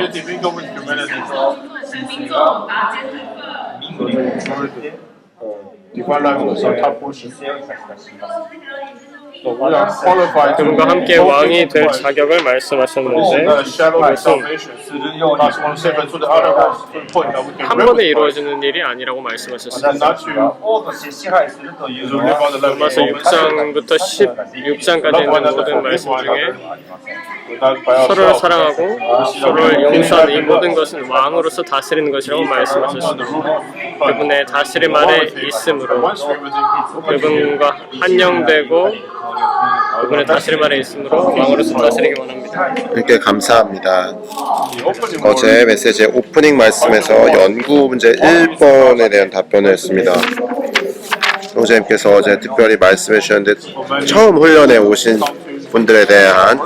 그분과 함께 왕이 될 자격을 말씀하셨는데 그것은 한 번에 이루어지는 일이 아니라고 말씀하셨습니다. 로마서 6장부터 16장까지 있는 모든 말씀 중에 서로를 사랑하고 서로를 용서하는 이 모든 것은 왕으로서 다스리는 것이라고 말씀하셨습니다. 그분의 다스림 아래 있으므로 그분과 한영되고 그분의 다스림 아래 있으므로 왕으로서 다스리기 원합니다. 이렇게 감사합니다. 어제 메시지의 오프닝 말씀에서 연구 문제 1번에 대한 답변을 했습니다. 형제님께서 어제 특별히 말씀해 주셨는데 처음 훈련에 오신 분들에 대한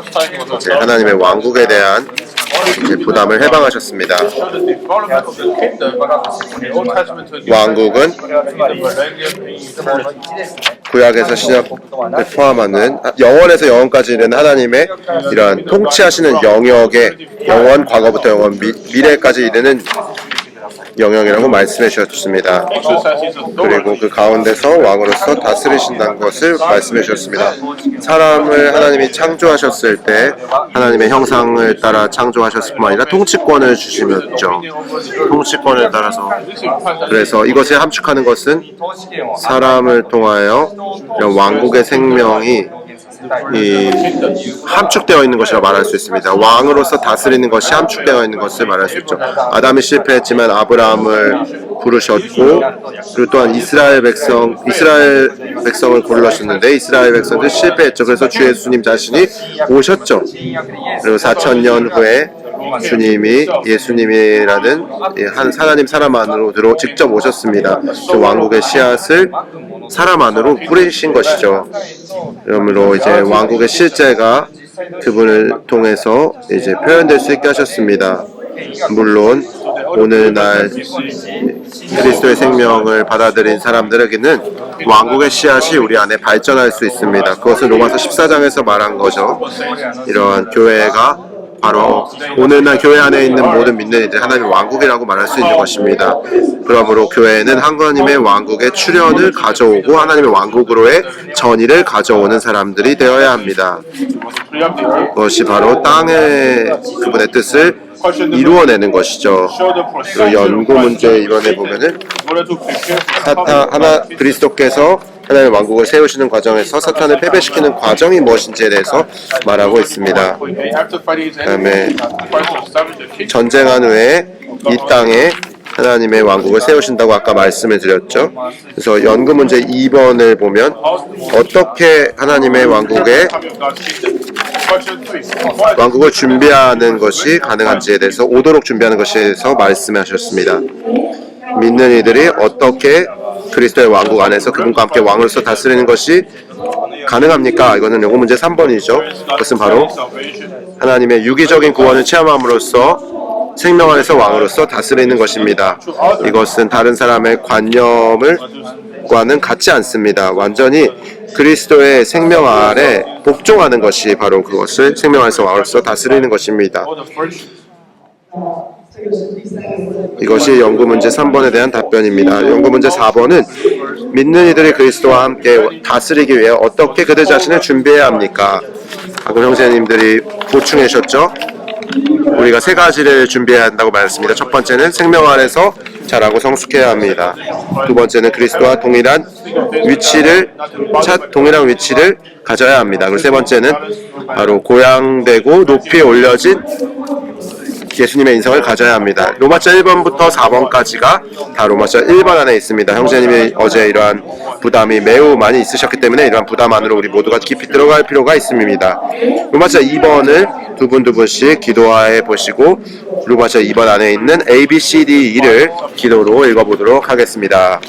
이제 하나님의 왕국에 대한 이제 부담을 해방하셨습니다. 왕국은 구약에서 신약을 포함하는 영원에서 영원까지 이르는 하나님의 이러한 통치하시는 영역의 영원, 과거부터 영원, 미래까지 이르는 영역이라고 말씀해 주셨습니다. 그리고 그 가운데서 왕으로서 다스리신다는 것을 말씀해 주셨습니다. 사람을 하나님이 창조하셨을 때 하나님의 형상을 따라 창조하셨을 뿐만 아니라 통치권을 주시었죠. 통치권을 따라서 그래서 이것을 함축하는 것은 사람을 통하여 이런 왕국의 생명이 함축되어 있는 것이라 말할 수 있습니다. 왕으로서 다스리는 것이 함축되어 있는 것을 말할 수 있죠. 아담이 실패했지만 아브라함을 부르셨고 그리고 또한 이스라엘 백성을 고르셨는데 이스라엘 백성들 실패했죠. 그래서 주 예수님 자신이 오셨죠. 그리고 4,000년 후에 주님이 예수님이라는 한 하나님 사람 안으로 직접 오셨습니다. 그 왕국의 씨앗을 사람 안으로 뿌리신 것이죠. 그러므로 이제 왕국의 실제가 그분을 통해서 이제 표현될 수 있게 하셨습니다. 물론 오늘날 그리스도의 생명을 받아들인 사람들에게는 왕국의 씨앗이 우리 안에 발전할 수 있습니다. 그것은 로마서 14장에서 말한 거죠. 이러한 교회가 바로 오늘날 교회 안에 있는 모든 믿는 이들 하나님의 왕국이라고 말할 수 있는 것입니다. 그러므로 교회는 하나님의 왕국의 출현을 가져오고 하나님의 왕국으로의 전의를 가져오는 사람들이 되어야 합니다. 그것이 바로 땅의 그분의 뜻을 이루어내는 것이죠. 그리고 연구 문제 이번에 보면은 그리스도께서 하나님의 왕국을 세우시는 과정에서 사탄을 패배시키는 과정이 무엇인지에 대해서 말하고 있습니다. 그다음에 전쟁한 후에 이 땅에 하나님의 왕국을 세우신다고 아까 말씀을 드렸죠. 그래서 연구 문제 2번을 보면 어떻게 하나님의 왕국을 준비하는 것이 가능한지에 대해서 오도록 준비하는 것에 대해서 말씀하셨습니다. 믿는 이들이 어떻게 그리스도의 왕국 안에서 그분과 함께 왕으로서 다스리는 것이 가능합니까? 이거는 연구 문제 3번이죠. 그것은 바로 하나님의 유기적인 구원을 체험함으로써 생명 안에서 왕으로서 다스리는 것입니다. 이것은 다른 사람의 관념과는 같지 않습니다. 완전히 그리스도의 생명 아래 복종하는 것이 바로 그것을 생명 안에서 왕으로서 다스리는 것입니다. 이것이 연구 문제 3번에 대한 답변입니다. 연구 문제 4번은 믿는 이들이 그리스도와 함께 다스리기 위해 어떻게 그들 자신을 준비해야 합니까? 방금 형제님들이 보충해 주셨죠? 우리가 세 가지를 준비해야 한다고 말했습니다. 첫 번째는 생명 안에서 자라고 성숙해야 합니다. 두 번째는 그리스도와 동일한 위치를 가져야 합니다. 그리고 세 번째는 바로 고양되고 높이 올려진 예수님의 인성을 가져야 합니다. 로마서 1번부터 4번까지가 다 로마서 1번 안에 있습니다. 형제님이 어제 이러한 부담이 매우 많이 있으셨기 때문에 이러한 부담 안으로 우리 모두가 깊이 들어갈 필요가 있습니다. 로마서 2번을 두 분씩 기도해 보시고 로마서 2번 안에 있는 A, B, C, D, E를 기도로 읽어보도록 하겠습니다.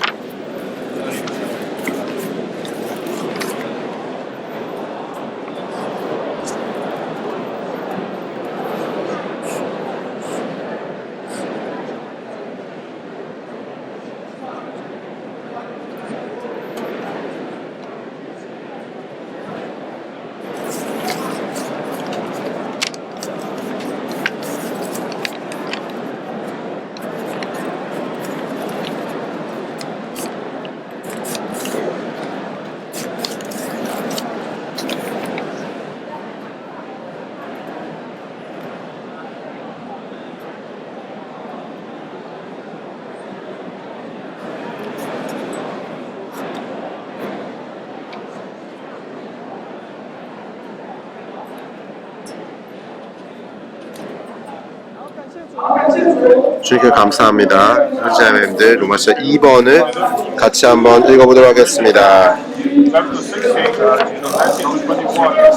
주님께 감사합니다. 형제자매님들 로마서 2번을 같이 한번 읽어보도록 하겠습니다.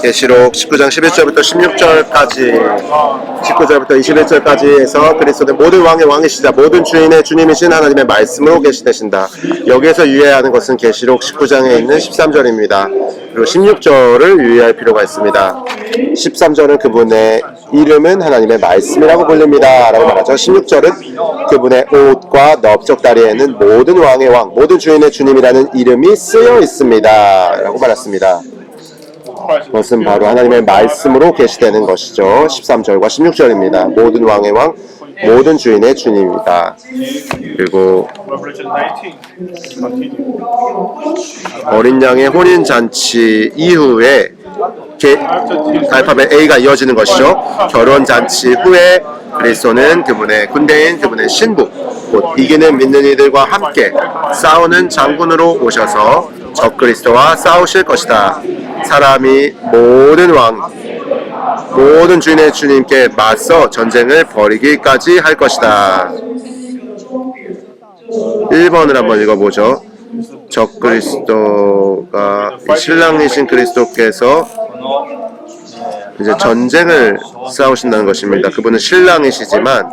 계시록 19장 11절부터 16절까지 19절부터 21절까지 해서 그리스도는 모든 왕의 왕이시자 모든 주인의 주님이신 하나님의 말씀으로 계시되신다. 여기에서 유의하는 것은 계시록 19장에 있는 13절입니다. 그리고 16절을 유의할 필요가 있습니다. 13절은 그분의 이름은 하나님의 말씀이라고 불립니다 라고 말하죠. 16절은 그분의 옷과 넓적다리에는 모든 왕의 왕, 모든 주인의 주님이라는 이름이 쓰여 있습니다 라고 말했습니다. 그것은 바로 하나님의 말씀으로 계시되는 것이죠. 13절과 16절입니다. 모든 왕의 왕, 모든 주인의 주님입니다. 그리고 어린 양의 혼인잔치 이후에 알파벳 A가 이어지는 것이죠. 결혼잔치 후에 그리스도는 그분의 군대인 그분의 신부, 곧 이기는 믿는 이들과 함께 싸우는 장군으로 오셔서 적그리스도와 싸우실 것이다. 사람이 모든 왕, 모든 주인의 주님께 맞서 전쟁을 벌이기까지 할 것이다. 1번을 한번 읽어보죠. 적그리스도가 신랑이신 그리스도께서 이제 전쟁을 싸우신다는 것입니다. 그분은 신랑이시지만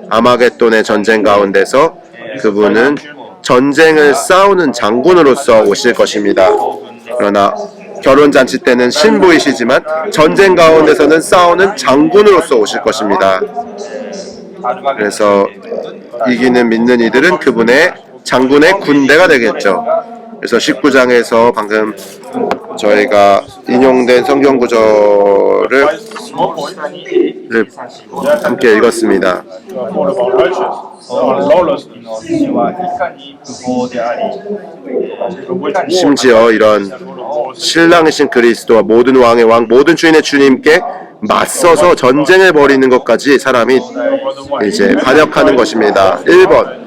아마겟돈의 전쟁 가운데서 그분은 전쟁을 싸우는 장군으로서 오실 것입니다. 그러나 결혼잔치 때는 신부이시지만 전쟁 가운데서는 싸우는 장군으로서 오실 것입니다. 그래서 이기는 믿는 이들은 그분의 장군의 군대가 되겠죠. 그래서 19장에서 방금 저희가 인용된 성경 구절을 함께 읽었습니다. 심지어 이런 신랑이신 그리스도와 모든 왕의 왕, 모든 주인의 주님께 맞서서 전쟁을 벌이는 것까지 사람이 이제 반역하는 것입니다. 1번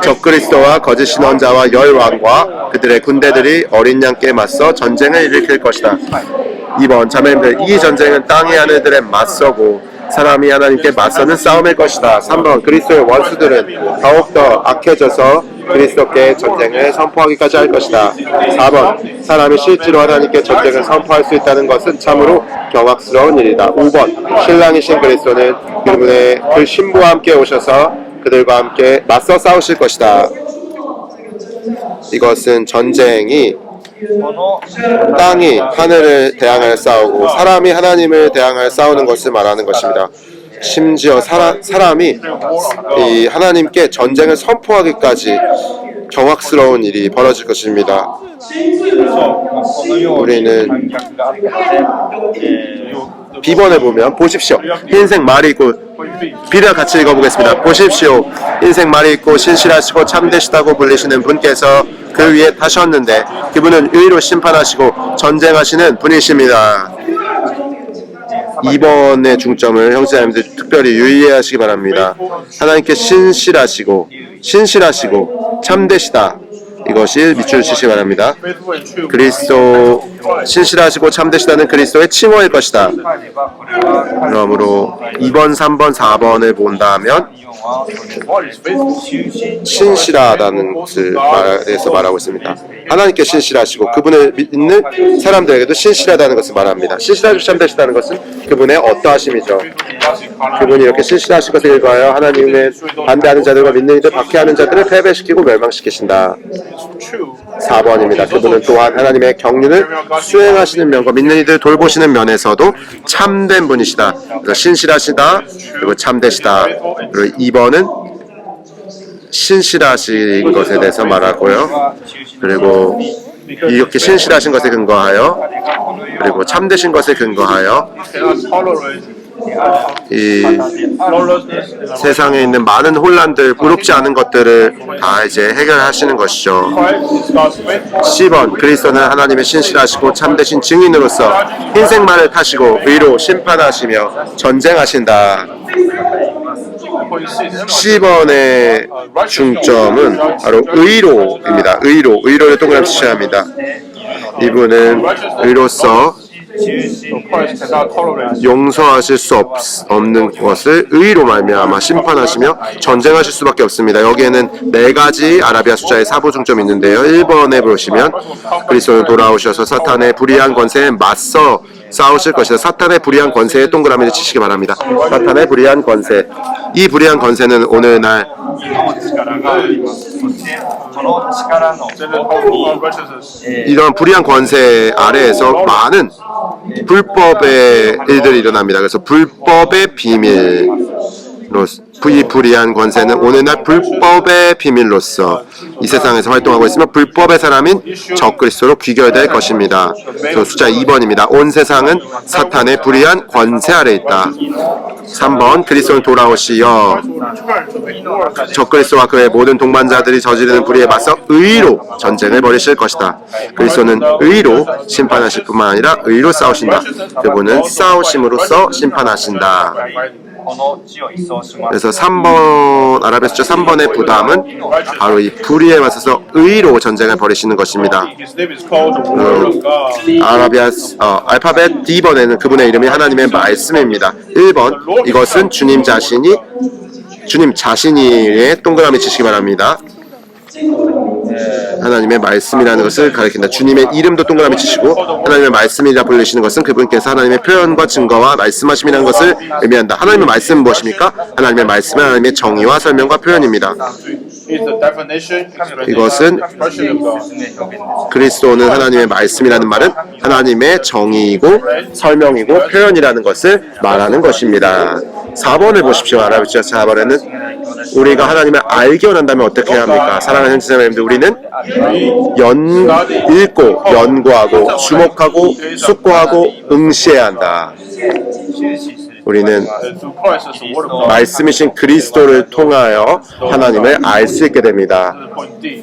적그리스도와 거짓 신원자와 열왕과 그들의 군대들이 어린 양께 맞서 전쟁을 일으킬 것이다. 2번 자매님들, 이 전쟁은 땅의 하늘들에 맞서고 사람이 하나님께 맞서는 싸움일 것이다. 3번 그리스도의 원수들은 더욱더 악해져서 그리스도께 전쟁을 선포하기까지 할 것이다. 4번 사람이 실제로 하나님께 전쟁을 선포할 수 있다는 것은 참으로 경악스러운 일이다. 5번 신랑이신 그리스도는 그분의 그 신부와 함께 오셔서 그들과 함께 맞서 싸우실 것이다. 이것은 전쟁이 땅이 하늘을 대항하여 싸우고 사람이 하나님을 대항하여 싸우는 것을 말하는 것입니다. 심지어 사람이 이 하나님께 전쟁을 선포하기까지 경악스러운 일이 벌어질 것입니다. 우리는 비번에 보면 보십시오. 흰색 말이 있고 비례와 같이 읽어보겠습니다. 보십시오. 흰색 말이 있고 신실하시고 참되시다고 불리시는 분께서 그 위에 타셨는데 그분은 의로 심판하시고 전쟁하시는 분이십니다. 2번의 중점을 형제자매들 특별히 유의하시기 바랍니다. 하나님께 신실하시고 참되시다. 이것이 밑줄 치시기 바랍니다. 그리스도 신실하시고 참되시다는 그리스도의 칭호일 것이다. 그러므로 2번, 3번, 4번을 본다면 신실하다는 것을 말하고 있습니다. 하나님께 신실하시고 그분을 믿는 사람들에게도 신실하다는 것을 말합니다. 신실하시고 참되시다는 것은 그분의 어떠하심이죠. 그분이 이렇게 신실하신 것을 일과하여 하나님을 반대하는 자들과 믿는 이들 박해하는 자들을 패배시키고 멸망시키신다. 4번입니다. 그분은 또한 하나님의 경륜을 수행하시는 면과 믿는 이들 돌보시는 면에서도 참된 분이시다. 그래서 신실하시다, 그리고 참되시다. 그리고 2번은 신실하신 것에 대해서 말하고요. 그리고 이렇게 신실하신 것에 근거하여 그리고 참되신 것에 근거하여 이 세상에 있는 많은 혼란들, 부럽지 않은 것들을 다 이제 해결하시는 것이죠. 10번 그리스도는 하나님의 신실하시고 참되신 증인으로서 흰색 말을 타시고 의로 심판하시며 전쟁하신다. 10번의 중점은 바로 의로입니다. 의로를 동그라미 치셔야 합니다. 이분은 의로서 용서하실 수 없는 것을 의로 말미암아 심판하시며 전쟁하실 수밖에 없습니다. 여기에는 네 가지 아라비아 숫자의 사부 중점이 있는데요. 1번에 보시면 그리스도는 돌아오셔서 사탄의 불의한 권세에 맞서 싸우실 것이다. 사탄의 불의한 권세에 동그라미를 치시기 바랍니다. 사탄의 불의한 권세. 이 불의한 권세는 오늘날 이런 불의한 권세 아래에서 많은 불법의 일들이 일어납니다. 그래서 불법의 비밀로서 이 불의한 권세는 오늘날 불법의 비밀로서 이 세상에서 활동하고 있으며 불법의 사람인 적그리스도로 귀결될 것입니다. 그래서 숫자 2번입니다. 온 세상은 사탄의 불의한 권세 아래 있다. 3번 그리스도는 돌아오시어 적그리스도와 그의 모든 동반자들이 저지르는 불의에 맞서 의로 전쟁을 벌이실 것이다. 그리스도는 의로 심판하실 뿐만 아니라 의로 싸우신다. 그분은 싸우심으로써 심판하신다. 그래서 3번 아라비아 숫자 3번의 부담은 바로 이 불의에 맞서서 의로 전쟁을 벌이시는 것입니다. 아라비아 알파벳 D번에는 그분의 이름이 하나님의 말씀입니다. 1번 이것은 주님 자신이의 동그라미 치시기 바랍니다. 하나님의 말씀이라는 것을 가리킨다. 주님의 이름도 동그라미 치시고 하나님의 말씀이라 불리시는 것은 그분께서 하나님의 표현과 증거와 말씀하심이라는 것을 의미한다. 하나님의 말씀은 무엇입니까? 하나님의 말씀은 하나님의 정의와 설명과 표현입니다. 이것은 그리스도는 하나님의 말씀이라는 말은 하나님의 정의이고 설명이고 표현이라는 것을 말하는 것입니다. 4번을 보십시오. 아라비아 4번에는 우리가 하나님을 알기 원한다면 어떻게 해야 합니까? 사랑하는 형제자매님들, 우리는 읽고 연구하고 주목하고 숙고하고 응시해야 한다. 우리는 말씀이신 그리스도를 통하여 하나님을 알 수 있게 됩니다.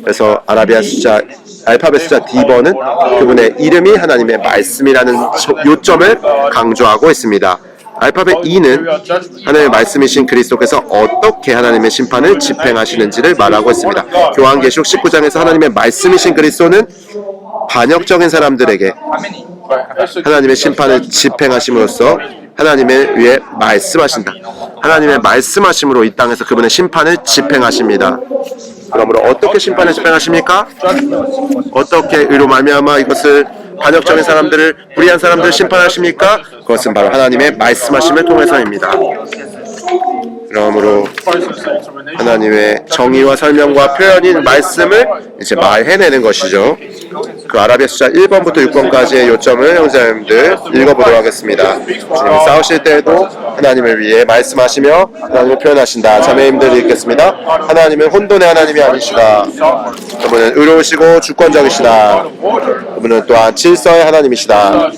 그래서 아라비아 숫자 알파벳 숫자 D번은 그분의 이름이 하나님의 말씀이라는 요점을 강조하고 있습니다. 알파벳 E는 하나님의 말씀이신 그리스도께서 어떻게 하나님의 심판을 집행하시는지를 말하고 있습니다. 요한계시록 19장에서 하나님의 말씀이신 그리스도는 반역적인 사람들에게 하나님의 심판을 집행하심으로써 하나님을 위해 말씀하신다. 하나님의 말씀하심으로 이 땅에서 그분의 심판을 집행하십니다. 그러므로 어떻게 심판을 집행하십니까? 어떻게 의로 말미암아 이것을 반역적인 사람들을, 불의한 사람들을 심판하십니까? 그것은 바로 하나님의 말씀하심을 통해서입니다. 그러므로 하나님의 정의와 설명과 표현인 말씀을 이제 말해내는 것이죠. 그 아라비아 숫자 1번부터 6번까지의 요점을 형제님들 읽어보도록 하겠습니다. 주님이 싸우실 때에도 하나님을 위해 말씀하시며 하나님을 표현하신다. 자매님들 읽겠습니다. 하나님은 혼돈의 하나님이 아니시다. 그분은 의로우시고 주권적이시다. 그분은 또한 질서의 하나님이시다.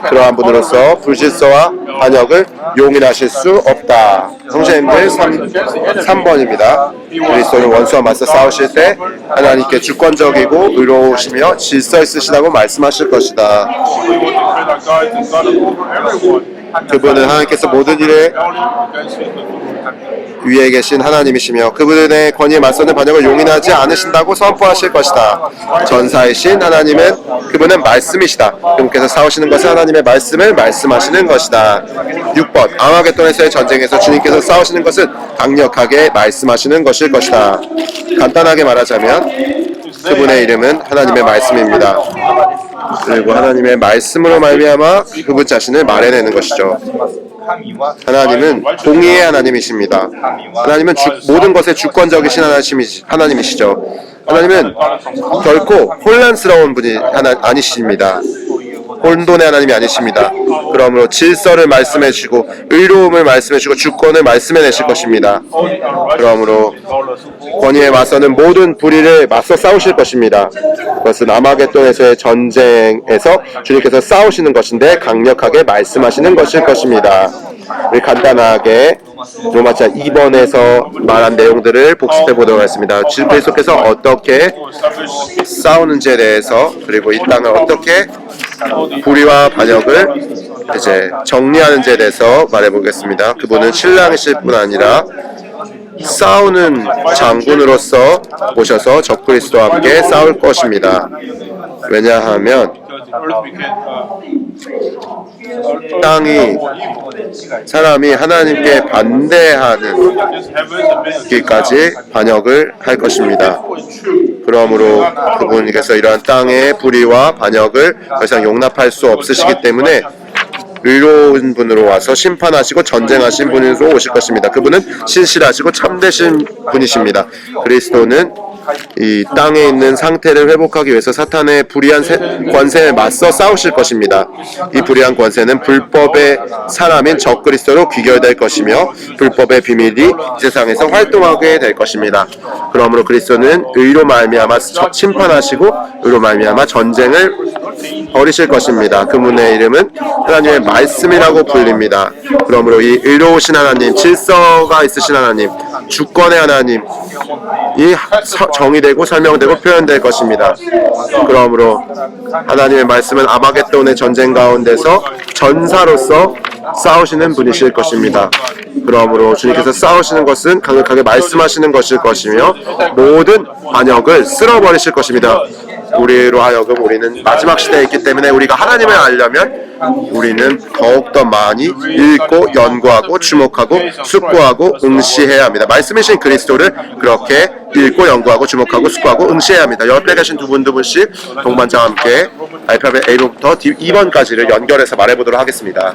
그러한 분으로서 불질서와 반역을 용인하실 수 없다. 형제님들 3번입니다. 그리스도는 원수와 맞서 싸우실 때 하나님께 주권적이고 의로우시며 질서 있으시다고 말씀하실 것이다. 그분은 하나님께서 모든 일에 위에 계신 하나님이시며 그분의 권위에 맞서는 반역을 용인하지 않으신다고 선포하실 것이다. 전사이신 하나님은 그분은 말씀이시다. 그분께서 싸우시는 것은 하나님의 말씀을 말씀하시는 것이다. 6번 아마겟돈에서의 전쟁에서 주님께서 싸우시는 것은 강력하게 말씀하시는 것일 것이다. 간단하게 말하자면 그분의 이름은 하나님의 말씀입니다. 그리고 하나님의 말씀으로 말미암아 그분 자신을 말해내는 것이죠. 하나님은 공의의 하나님이십니다. 하나님은 모든 것에 주권적이신 하나님이시죠. 하나님은 결코 혼란스러운 분이 아니십니다. 혼돈의 하나님이 아니십니다. 그러므로 질서를 말씀해 주시고 의로움을 말씀해 주시고 주권을 말씀해 내실 것입니다. 그러므로 권위에 맞서는 모든 불의를 맞서 싸우실 것입니다. 그것은 아마겟돈에서의 전쟁에서 주님께서 싸우시는 것인데 강력하게 말씀하시는 것일 것입니다. 우리 간단하게 로마자 2번에서 말한 내용들을 복습해 보도록 하겠습니다. 주 그리스도께서 어떻게 싸우는지에 대해서, 그리고 이 땅을 어떻게 불의와 반역을 이제 정리하는지에 대해서 말해보겠습니다. 그분은 신랑이실 뿐 아니라 싸우는 장군으로서 오셔서 적그리스도와 함께 싸울 것입니다. 왜냐하면 땅이 사람이 하나님께 반대하는 길까지 반역을 할 것입니다. 그러므로 그분께서 이러한 땅의 불의와 반역을 더 이상 용납할 수 없으시기 때문에 의로운 분으로 와서 심판하시고 전쟁하신 분으로 오실 것입니다. 그분은 신실하시고 참되신 분이십니다. 그리스도는 이 땅에 있는 상태를 회복하기 위해서 사탄의 불의한 권세에 맞서 싸우실 것입니다. 이 불의한 권세는 불법의 사람인 적그리스도로 귀결될 것이며 불법의 비밀이 이 세상에서 활동하게 될 것입니다. 그러므로 그리스도는 의로 말미암아 심판하시고 의로 말미암아 전쟁을 벌이실 것입니다. 그분의 이름은 하나님의 말씀이라고 불립니다. 그러므로 이 의로우신 하나님, 질서가 있으신 하나님, 주권의 하나님, 이 정의되고 설명되고 표현될 것입니다. 그러므로 하나님의 말씀은 아마겟돈의 전쟁 가운데서 전사로서 싸우시는 분이실 것입니다. 그러므로 주님께서 싸우시는 것은 강력하게 말씀하시는 것일 것이며 모든 반역을 쓸어버리실 것입니다. 우리로 하여금 우리는 마지막 시대에 있기 때문에 우리가 하나님을 알려면 우리는 더욱더 많이 읽고 연구하고 주목하고 숙고하고 응시해야 합니다. 말씀이신 그리스도를 그렇게 읽고 연구하고 주목하고 숙고하고 응시해야 합니다. 옆에 계신 두 분씩 동반자와 함께 알파벳 A로부터 E번까지를 연결해서 말해보도록 하겠습니다.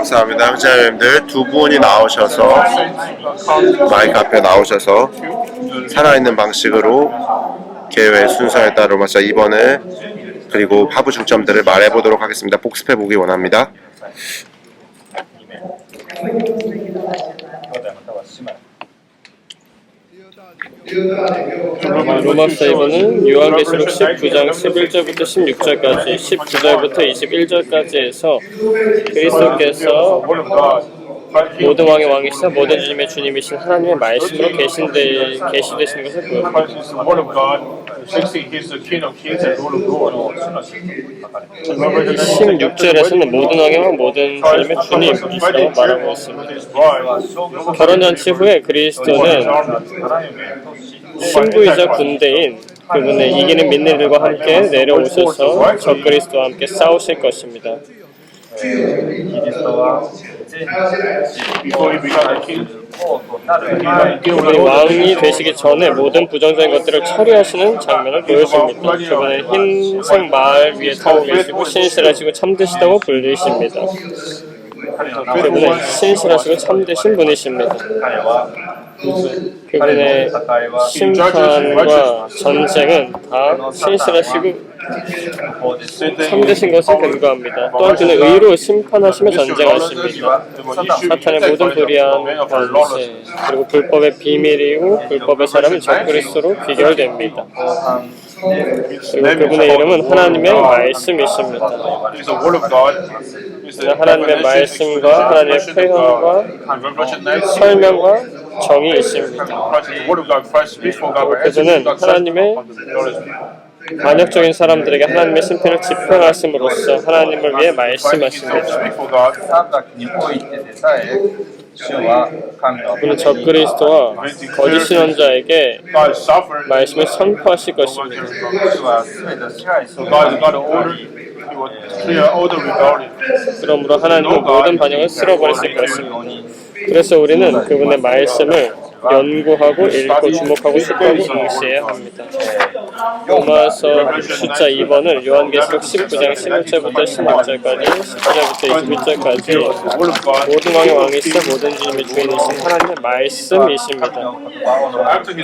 감사합니다. 형제자매님들 두 분이 나오셔서 마이크 앞에 나오셔서 살아있는 방식으로 계획 순서에 따라 맞춰 2번을 그리고 하부 중점들을 말해보도록 하겠습니다. 복습해 보기 원합니다. 로마서 2번은 요한계시록 19장 11절부터 16절까지 19절부터 21절까지 해서 그리스도께서 모든 왕의 왕이시사 모든 주님의 주님이신 하나님의 말씀으로 계시되시는 것을 보여줍니다. 16절에서는 모든 왕의 왕 모든 주님의 주님이시라고 말하고 있습니다. 결혼잔치 후에 그리스도는 신부이자 군대인 그분의 이기는 민들과 함께 내려오셔서 적그리스도와 함께 싸우실 것입니다. 그분이 왕이 되시기 전에 모든 부정적인 것들을 처리하시는 장면을 보여줍니다. 그분은 흰색 말 위에 타고 계시고 신실하시고 참되시다고 불리십니다. 그분은 신실하시고 참되신 분이십니다. 그분의 심판과 전쟁은 다 신실하시고 참되신 것을 근거합니다. 또한 그는 의로 심판하시며 전쟁하십니다. 사탄의 모든 불의한 관세 그리고 불법의 비밀이고 불법의 사람은 적그리스도로 비결됩니다. 그리고 그분의 이름은 하나님의 말씀이십니다. 하나님의 말씀과 하나님의 표현과 설명과 정이 있습니다. 그분은 하나님의 반역적인 사람들에게 하나님의 심판을 집행하심으로써 하나님을 위해 말씀하십니다. 그는 적그리스도와 거짓 신원자에게 말씀을 선포하실 것입니다. 그러므로 하나님은 모든 반역을 쓸어버리실 것입니다. 그래서 우리는 그분의 말씀을 연구하고 읽고 주목하고 숙고하고 응시해야 합니다. 로마서 숫자 2번을 요한계시록 19장 15절부터 16절까지 19절부터 21절까지 모든 왕의 왕이시자 모든 주님의 주인이신 하나님의 말씀이십니다.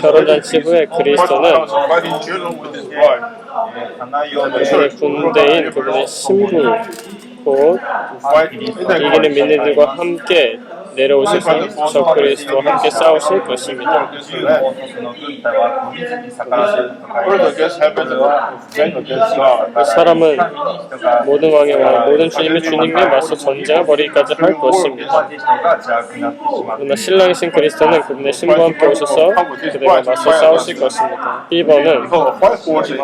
결혼잔치 후에 그리스도는 그분의 군대인 그분의 신부 곧 이기는 민들과 함께 내려오셔서 적그리스도와 함께 싸우실 것입니다. 그 사람은 모든 왕의 왕, 모든 주님의 주님과 맞서 전쟁을 벌이기까지 할 것입니다. 그러나 신랑이신 그리스도는 그분의 신부와 함께 오셔서 그들과 맞서 싸우실 것입니다. 2번은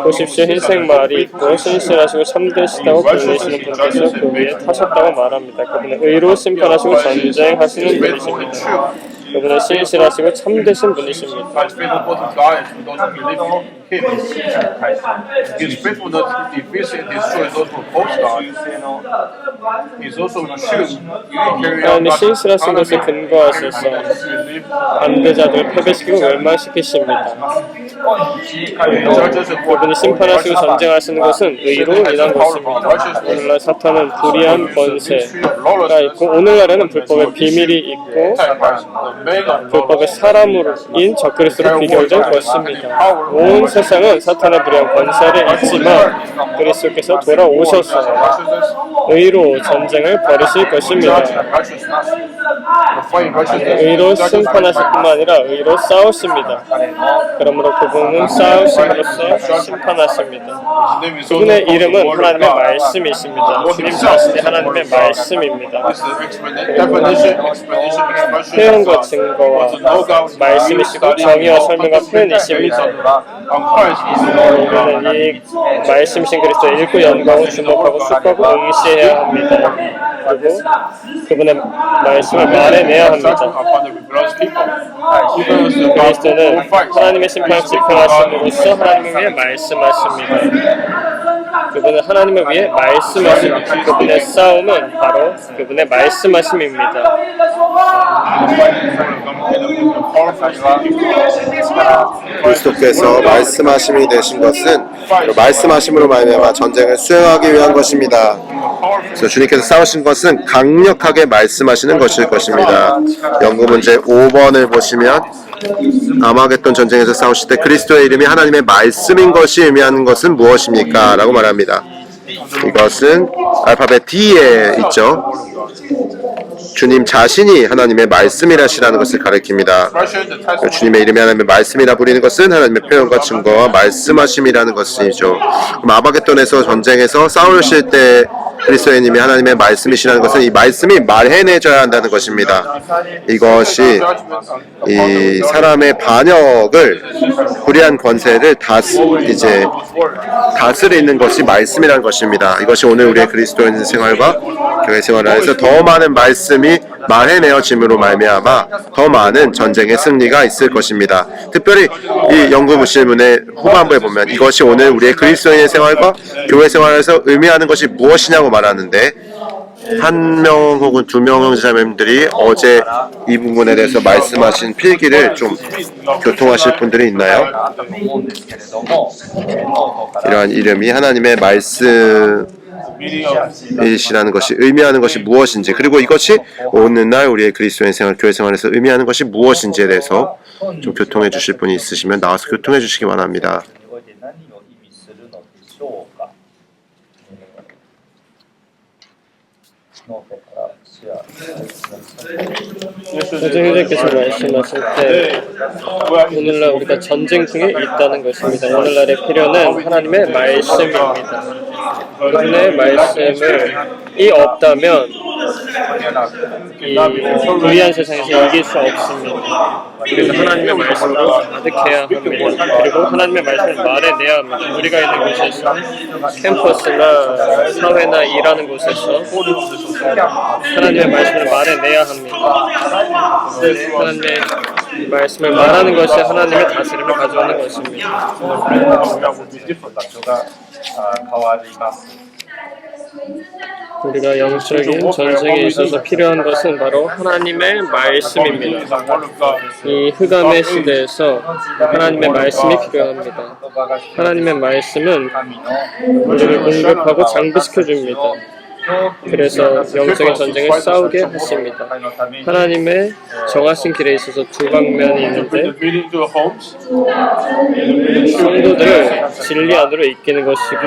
보십시오, 흰색 말이 있고 신실하시고 참되시다고 불리시는 분께서 그 위에 타셨다고 말합니다. 그분은 의로 심판하시고 전쟁하시는 분이십니다. 그분은 신실하시고 참되신 분이십니다. 하나님이 신실하신 것을 근거하셔서 반대자들을 패배시키고 멸망시키십니다. 그분이 심판하시고 전쟁하시는 것은 의로 인한 것입니다. 오늘날 사탄은 불의한 권세가 있고 오늘날에는 불법의 비밀이 있고 불법의 사람으로인 적그리스도로 비교될 것입니다. 온 세상은 사탄의 불의한 권세를 잊지만 그리스도께서 돌아오셔서 의로 전쟁을 벌이실 것입니다. 의로 심판하실 뿐만 아니라 의로 싸우십니다. 그러므로 그분은 싸우심으로써 심판하십니다. 그분의 이름은 하나님의 말씀이십니다. 주님 자신이 하나님의 말씀입니다. 표현과 증거와 말씀이시고 정의와 설명과 표현이십니다. 우리는 이 말씀이신 그리스도의 읽고 연구하고 주목하고 숙고하고 응시해야 합니다. 그리고 그분의 말씀을 말해내야 합니다. 그리스도는 하나님의 심판을 집행하심으로써 하나님을 위해 말씀하십니다. 그분은 하나님을 위해 말씀하십니다. 그분의 싸움은 바로 그분의 말씀하심입니다. 그리스도께서 말씀하심이 되신 것은 말씀하심으로 말미암아 전쟁을 수행하기 위한 것입니다. 그래서 주님께서 싸우신 것은 강력하게 말씀하시는 것일 것입니다. 연구 문제 5번을 보시면 아마겟돈 전쟁에서 싸우실 때 그리스도의 이름이 하나님의 말씀인 것이 의미하는 것은 무엇입니까? 라고 말합니다. 이것은 알파벳 D에 있죠. 주님 자신이 하나님의 말씀이라시라는 것을 가리킵니다. 주님의 이름이 하나님의 말씀이라 부리는 것은 하나님의 표현과 증거와 말씀하심이라는 것이죠. 그럼 아마겟돈에서 전쟁에서 싸우실 때 그리스도의 이름이 하나님의 말씀이시라는 것은 이 말씀이 말해내줘야 한다는 것입니다. 이것이 이 사람의 반역을 불의한 권세를 다스리는 것이 말씀이라는 것입니다. 이것이 오늘 우리의 그리스도인 생활과 교회 생활을 해서 더 많은 말씀이 말해내어짐으로 말미암아 더 많은 전쟁의 승리가 있을 것입니다. 특별히 이 연구 질문의 후반부에 보면 이것이 오늘 우리의 그리스도인의 생활과 교회 생활에서 의미하는 것이 무엇이냐고 말하는데 한 명 혹은 두 명 형제자매님들이 어제 이 부분에 대해서 말씀하신 필기를 좀 교통하실 분들이 있나요? 이러한 이름이 하나님의 말씀이라는 이시라는 것이 의미하는 것이 무엇인지, 그리고 이것이 오늘날 우리의 그리스도인 생활, 교회 생활에서 의미하는 것이 무엇인지에 대해서 좀 교통해 주실 분이 있으시면 나와서 교통해 주시기 바랍니다. 선생님께서 말씀하실 때 오늘날 우리가 전쟁 중에 있다는 것입니다. 오늘날의 필요는 하나님의 말씀입니다. 그분의 말씀이 없다면 이 불의한 세상에서 이길 수 없습니다. 그래서 하나님의 말씀으로 가득해야 합니다. 그리고 하나님의 말씀을 말해내야 합니다. 우리가 있는 곳에서, 캠퍼스나 사회나 일하는 곳에서 하나님의 말씀을 말해내야 합니다. 하나님의 말씀을 말하는 것이 하나님의 다스림을 가져오는 것입니다. 우리가 영적인 전쟁에 있어서 필요한 것은 바로 하나님의 말씀입니다. 이 흑암의 시대에서 하나님의 말씀이 필요합니다. 하나님의 말씀은 우리를 공격하고 장구시켜 줍니다. 그래서 영적인 전쟁을 싸우게 하십니다. 하나님의 정하신 길에 있어서 두 방면이 있는데 성도들을 진리 안으로 이끄는 것이고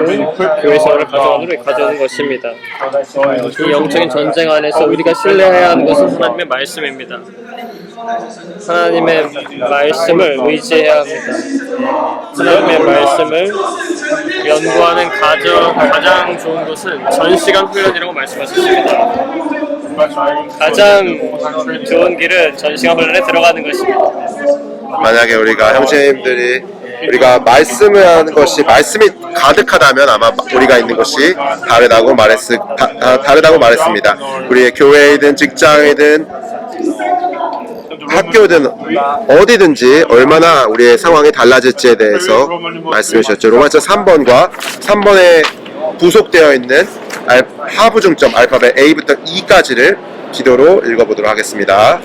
교회 생활을 가져오는 것입니다. 이 영적인 전쟁 안에서 우리가 신뢰해야 하는 것은 하나님의 말씀입니다. 하나님의 말씀을 의지해야 합니다. 하나님의 말씀을 연구하는 가장 좋은 것은 전시간 훈련이라고 말씀하셨습니다. 가장 좋은 길은 전시간 훈련에 들어가는 것입니다. 만약에 우리가 형제님들이 우리가 말씀을 하는 것이 말씀이 가득하다면 아마 우리가 있는 곳이 다르다고 말했습니다. 우리의 교회이든 직장이든 학교든 어디든지 얼마나 우리의 상황이 달라질지에 대해서 말씀해 주셨죠. 로마서 3번과 3번에 부속되어 있는 하부 중점 알파벳 A부터 E까지를 기도로 읽어보도록 하겠습니다.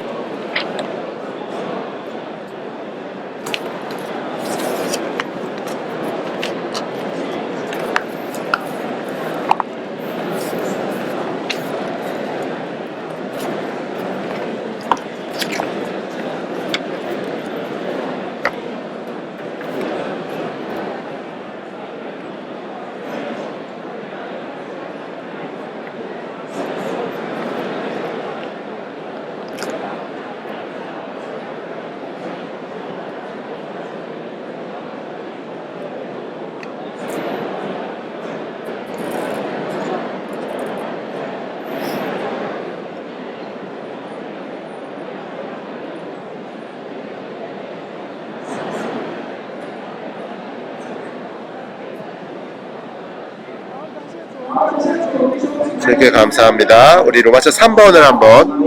되게 감사합니다. 우리 로마서 3번을 한번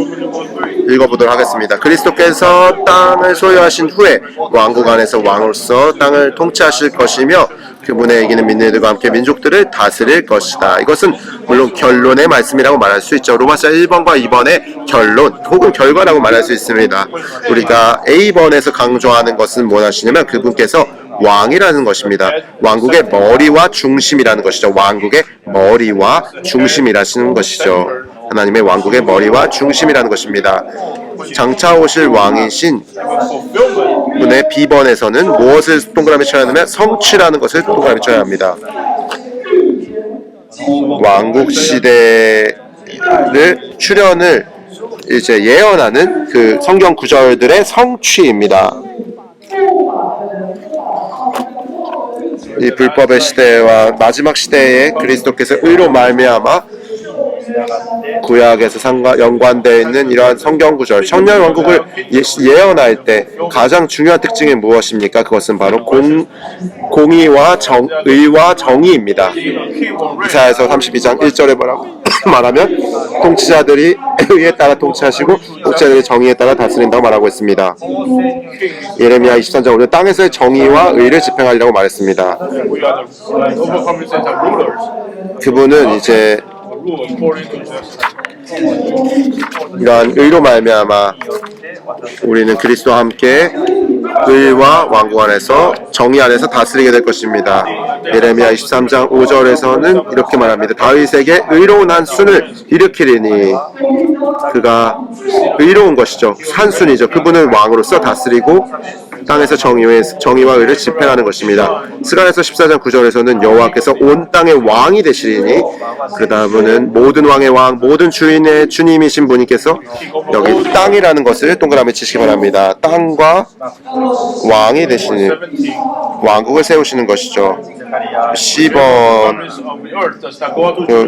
읽어보도록 하겠습니다. 그리스도께서 땅을 소유하신 후에 왕국 안에서 왕으로서 땅을 통치하실 것이며 그분의 이기는 민들과 함께 민족들을 다스릴 것이다. 이것은 물론 결론의 말씀이라고 말할 수 있죠. 로마서 1번과 2번의 결론 혹은 결과라고 말할 수 있습니다. 우리가 A번에서 강조하는 것은 무엇이냐면 그분께서 왕이라는 것입니다. 왕국의 머리와 중심이라는 것이죠. 왕국의 머리와 중심이라는 것이죠. 하나님의 왕국의 머리와 중심이라는 것입니다. 장차 오실 왕이신 분의 B번에서는 무엇을 동그라미 쳐야 하냐면 성취라는 것을 동그라미 쳐야 합니다. 왕국 시대를 출현을 이제 예언하는 그 성경 구절들의 성취입니다. 이 불법의 시대와 마지막 시대에 그리스도께서 의로 말미암아 구약에서 연관되어 있는 이러한 성경 구절, 천년 왕국을 예언할 때 가장 중요한 특징이 무엇입니까? 그것은 바로 공의와 의와 정의입니다. 이사야서 32장 1절에 뭐라고 말하면 통치자들이 의에 따라 통치하시고 통치자들이 정의에 따라 다스린다고 말하고 있습니다. 예레미야 23장 5절 땅에서의 정의와 의를 집행하리라고 말했습니다. 그분은 이제 이러한 의로 말미암아 우리는 그리스도와 함께 의와 왕국 안에서 정의 안에서 다스리게 될 것입니다. 예레미야 23장 5절에서는 이렇게 말합니다. 다윗에게 의로운 한 순을 일으키리니 그가 의로운 것이죠. 산순이죠. 그분을 왕으로서 다스리고 땅에서 정의와 의를 집행하는 것입니다. 스가랴서 14장 9절에서는 여호와께서 온 땅의 왕이 되시리니 그 다음은 모든 왕의 왕, 모든 주인의 주님이신 분께서 여기 땅이라는 것을 동그라미 치시기 바랍니다. 땅과 왕이 되시니 왕국을 세우시는 것이죠. 10번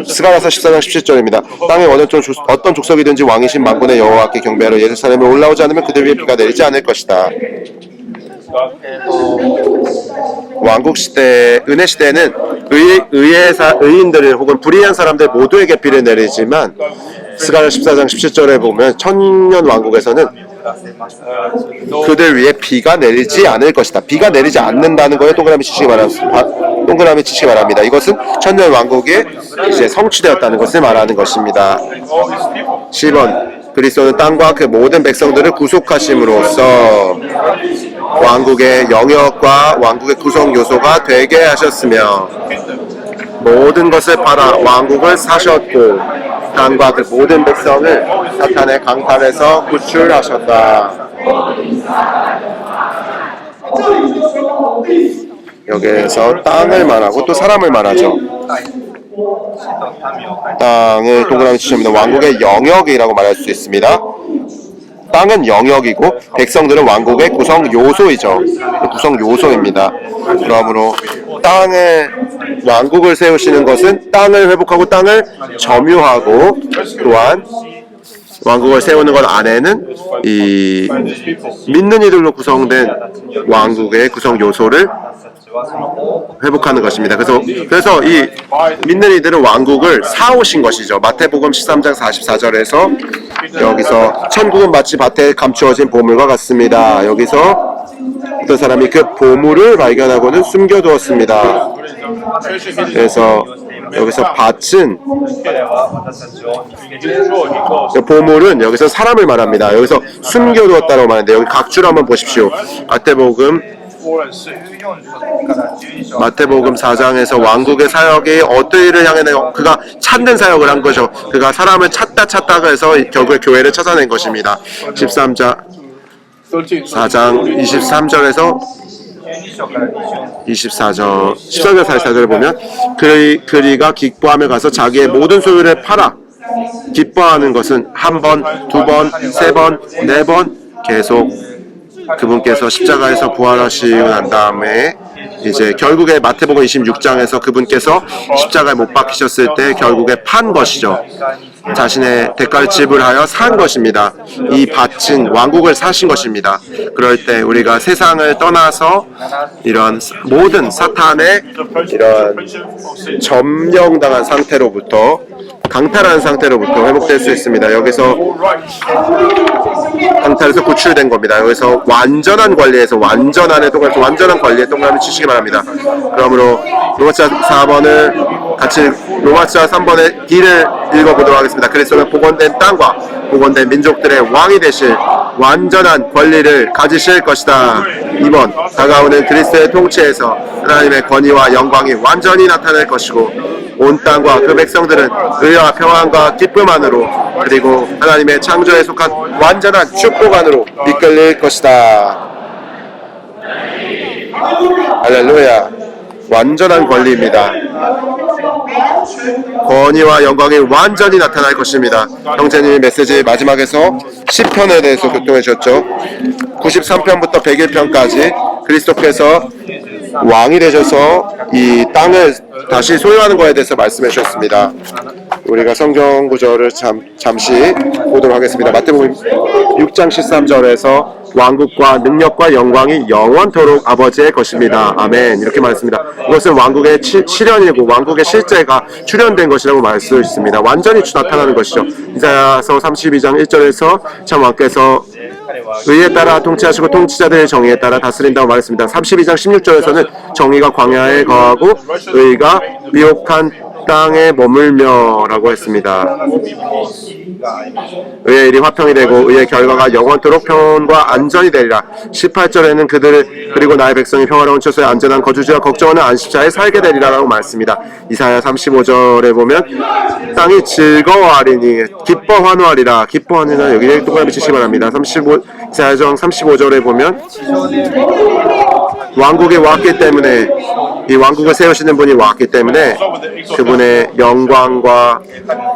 스가랴서 14장 17절입니다. 땅에 어떤 족속이든지 왕이신 만군의 여호와께 경배하러 예루살렘에 올라오지 않으면 그들 위에 비가 내리지 않을 것이다. 왕국 시대, 은혜 시대에는 의인들 혹은 불의한 사람들 모두에게 비를 내리지만 스가랴 14장 17절에 보면 천년 왕국에서는 그들 위에 비가 내리지 않을 것이다. 비가 내리지 않는다는 거에 동그라미 치시기 바랍니다. 이것은 천년 왕국이 이제 성취되었다는 것을 말하는 것입니다. 10번 그리스도는 땅과 그 모든 백성들을 구속하심으로써 왕국의 영역과 왕국의 구성 요소가 되게 하셨으며 모든 것을 팔아 왕국을 사셨고 땅과 그 모든 백성을 사탄의 강탈에서 구출하셨다. 여기에서 땅을 말하고 또 사람을 말하죠. 땅을 동그라미 치시면 왕국의 영역이라고 말할 수 있습니다. 땅은 영역이고 백성들은 왕국의 구성 요소이죠. 구성 요소입니다. 그러므로 왕국을 세우시는 것은 땅을 회복하고 땅을 점유하고 또한 왕국을 세우는 것 안에는 이 믿는 이들로 구성된 왕국의 구성 요소를 회복하는 것입니다. 그래서 이 믿는 이들은 왕국을 사오신 것이죠. 마태복음 13장 44절에서 여기서 천국은 마치 밭에 감추어진 보물과 같습니다. 여기서 어떤 사람이 그 보물을 발견하고는 숨겨두었습니다. 그래서 여기서 밭은 보물은 여기서 사람을 말합니다. 여기서 숨겨두었다고 말하는데 여기 각주를 한번 보십시오. 마태복음 4장에서 왕국의 사역이 어떤 일을 향해 그가 찾는 사역을 한 거죠. 그가 사람을 찾다가 해서 결국에 교회를 찾아낸 것입니다. 4장 23절에서 14절 44절을 보면 그리가 기뻐하며 가서 자기의 모든 소유를 팔아 기뻐하는 것은 한 번, 두 번, 세 번, 네 번 계속 그분께서 십자가에서 부활하시고 난 다음에 이제 결국에 마태복음 26장에서 그분께서 십자가에 못 박히셨을 때 결국에 판 것이죠. 자신의 대가를 지불하여 산 것입니다. 이 밭은 왕국을 사신 것입니다. 그럴 때 우리가 세상을 떠나서 이런 모든 사탄의 이런 점령당한 상태로부터 강탈한 상태로부터 회복될 수 있습니다. 여기서 강탈에서 구출된 겁니다. 여기서 완전한 관리에서 완전한 관리에 동그라미 치시기 바랍니다. 그러므로 로마자 4번을 같이 로마자 3번의 D를 읽어보도록 하겠습니다. 그리스도는 복원된 땅과 복원된 민족들의 왕이 되실 완전한 권리를 가지실 것이다. 2번 다가오는 그리스도의 통치에서 하나님의 권위와 영광이 완전히 나타날 것이고 온 땅과 그 백성들은 의와 평안과 기쁨 안으로 그리고 하나님의 창조에 속한 완전한 축복 안으로 이끌릴 것이다. 할렐루야. 완전한 권리입니다. 권위와 영광이 완전히 나타날 것입니다. 형제님이 메시지 마지막에서 10편에 대해서 교통해 주셨죠. 93편부터 101편까지 그리스도께서 왕이 되셔서 이 땅을 다시 소유하는 것에 대해서 말씀해 주셨습니다. 우리가 성경 구절을 잠시 보도록 하겠습니다. 마태복음 6장 13절에서 왕국과 능력과 영광이 영원토록 아버지의 것입니다. 아멘. 이렇게 말했습니다. 이것은 왕국의 실현이고 왕국의 실제가 출현된 것이라고 말할 수 있습니다. 완전히 나타나는 것이죠. 이사야서 32장 1절에서 참 왕께서 의에 따라 통치하시고 통치자들의 정의에 따라 다스린다고 말했습니다. 32장 16절에서는 정의가 광야에 거하고 의가 미혹한 땅에 머물며라고 했습니다. 의의 일이 화평이 되고 의의 결과가 영원토록 평온과 안전이 되리라. 18절에는 그리고 나의 백성이 평화로운 처소에 안전한 거주지와 걱정하는 안식자에 살게 되리라라고 말했습니다. 이사야 35절에 보면 땅이 즐거워하리니 기뻐 환호하리라. 기뻐하니라. 여기에 동그라미 치시기 바랍니다. 이사야정 35절에 보면 왕국이 왔기 때문에, 이 왕국을 세우시는 분이 왔기 때문에 그분의 영광과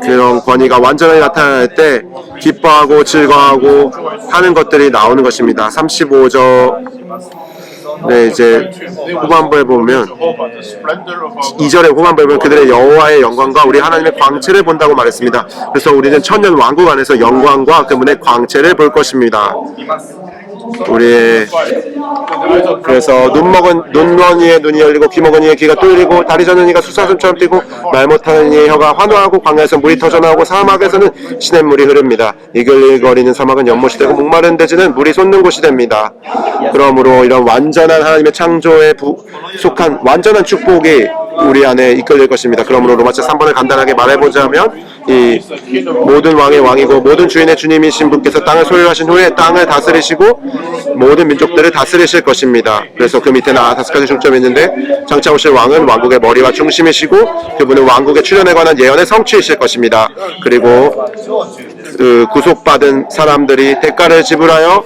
그런 권위가 완전히 나타날 때 기뻐하고 즐거워하고 하는 것들이 나오는 것입니다. 35절 이제 후반부에 보면 2절의 후반부에 보면 그들의 여호와의 영광과 우리 하나님의 광채를 본다고 말했습니다. 그래서 우리는 천년 왕국 안에서 영광과 그분의 광채를 볼 것입니다. 그래서 눈먼 이의 눈이 열리고 귀 먹은 이의 귀가 뚫리고 다리 저는 이가 수사슴처럼 뛰고 말 못하는 이의 혀가 환호하고 광야에서 물이 터져나오고 사막에서는 시냇물이 흐릅니다. 이글이거리는 사막은 연못이 되고 목마른 대지는 물이 솟는 곳이 됩니다. 그러므로 이런 완전한 하나님의 창조에 속한 완전한 축복이 우리 안에 이끌릴 것입니다. 그러므로 로마서 3번을 간단하게 말해보자면 이 모든 왕의 왕이고 모든 주인의 주님이신 분께서 땅을 소유하신 후에 땅을 다스리시고 모든 민족들을 다스리실 것입니다. 그래서 그 밑에는 5가지 중점이 있는데 장차 오실 왕은 왕국의 머리와 중심이시고 그분은 왕국의 출현에 관한 예언의 성취이실 것입니다. 그리고 그 구속받은 사람들이 대가를 지불하여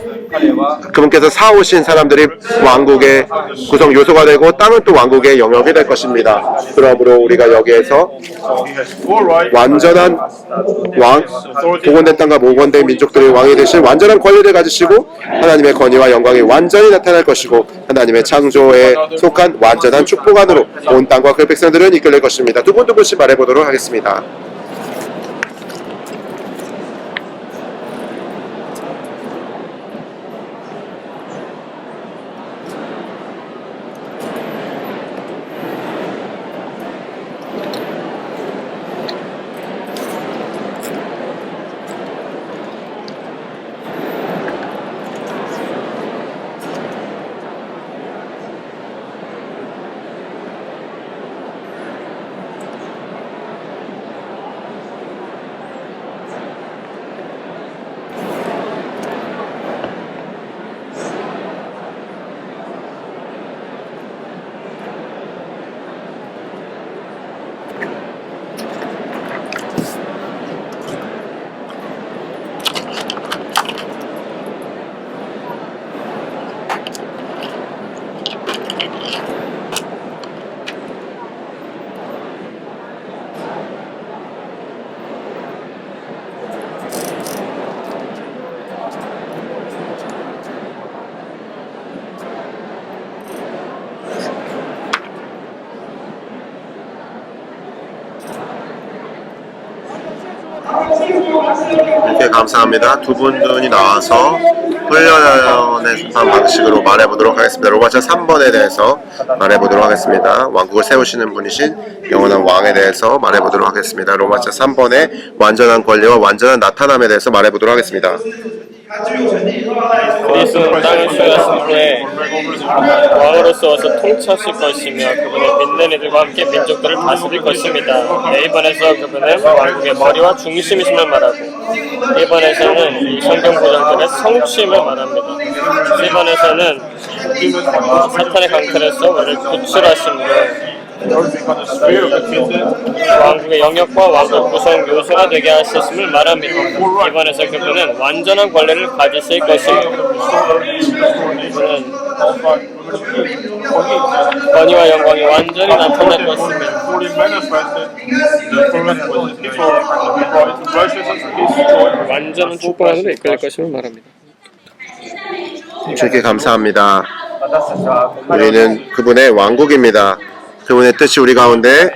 그분께서 사오신 사람들이 왕국의 구성 요소가 되고 땅은 또 왕국의 영역이 될 것입니다. 그러므로 우리가 여기에서 완전한 왕, 복원된 땅과 모건된 민족들의 왕이 되실 완전한 권리를 가지시고 하나님의 권위와 영광이 완전히 나타날 것이고 하나님의 창조에 속한 완전한 축복 안으로 온 땅과 그 백성들은 이끌릴 것입니다. 두 분씩 말해보도록 하겠습니다. 이렇게 감사합니다. 두 분이 나와서 훈련에 속한 방식으로 말해보도록 하겠습니다. 로마서 3번에 대해서 말해보도록 하겠습니다. 왕국을 세우시는 분이신 영원한 왕에 대해서 말해보도록 하겠습니다. 로마서 3번의 완전한 권리와 완전한 나타남에 대해서 말해보도록 하겠습니다. 그리스도는 땅을 소유하신 후에 왕으로서 와서 통치하실 것이며 그분의 믿는 이들과 함께 민족들을 다스릴 것입니다. 1번에서 그분은 왕국의 머리와 중심이심을 말하고 1번에서는 이 성경 구절들의 성취임을 말합니다. 7번에서는 사탄의 강탈에서 우리를 구출하심으로 왕국의 영역과 왕국 구성 요소가 되게 하셨음을 말합니다. 이번에서 그분은 완전한 권리를 가지실 것입니다. 그분은 권위와 영광이 완전히 나타날 것입니다. 완전한 축복 안으로 이끌릴 것임을 말합니다. 주께 감사합니다. 우리는 그분의 왕국입니다. 그분의 뜻이 우리 가운데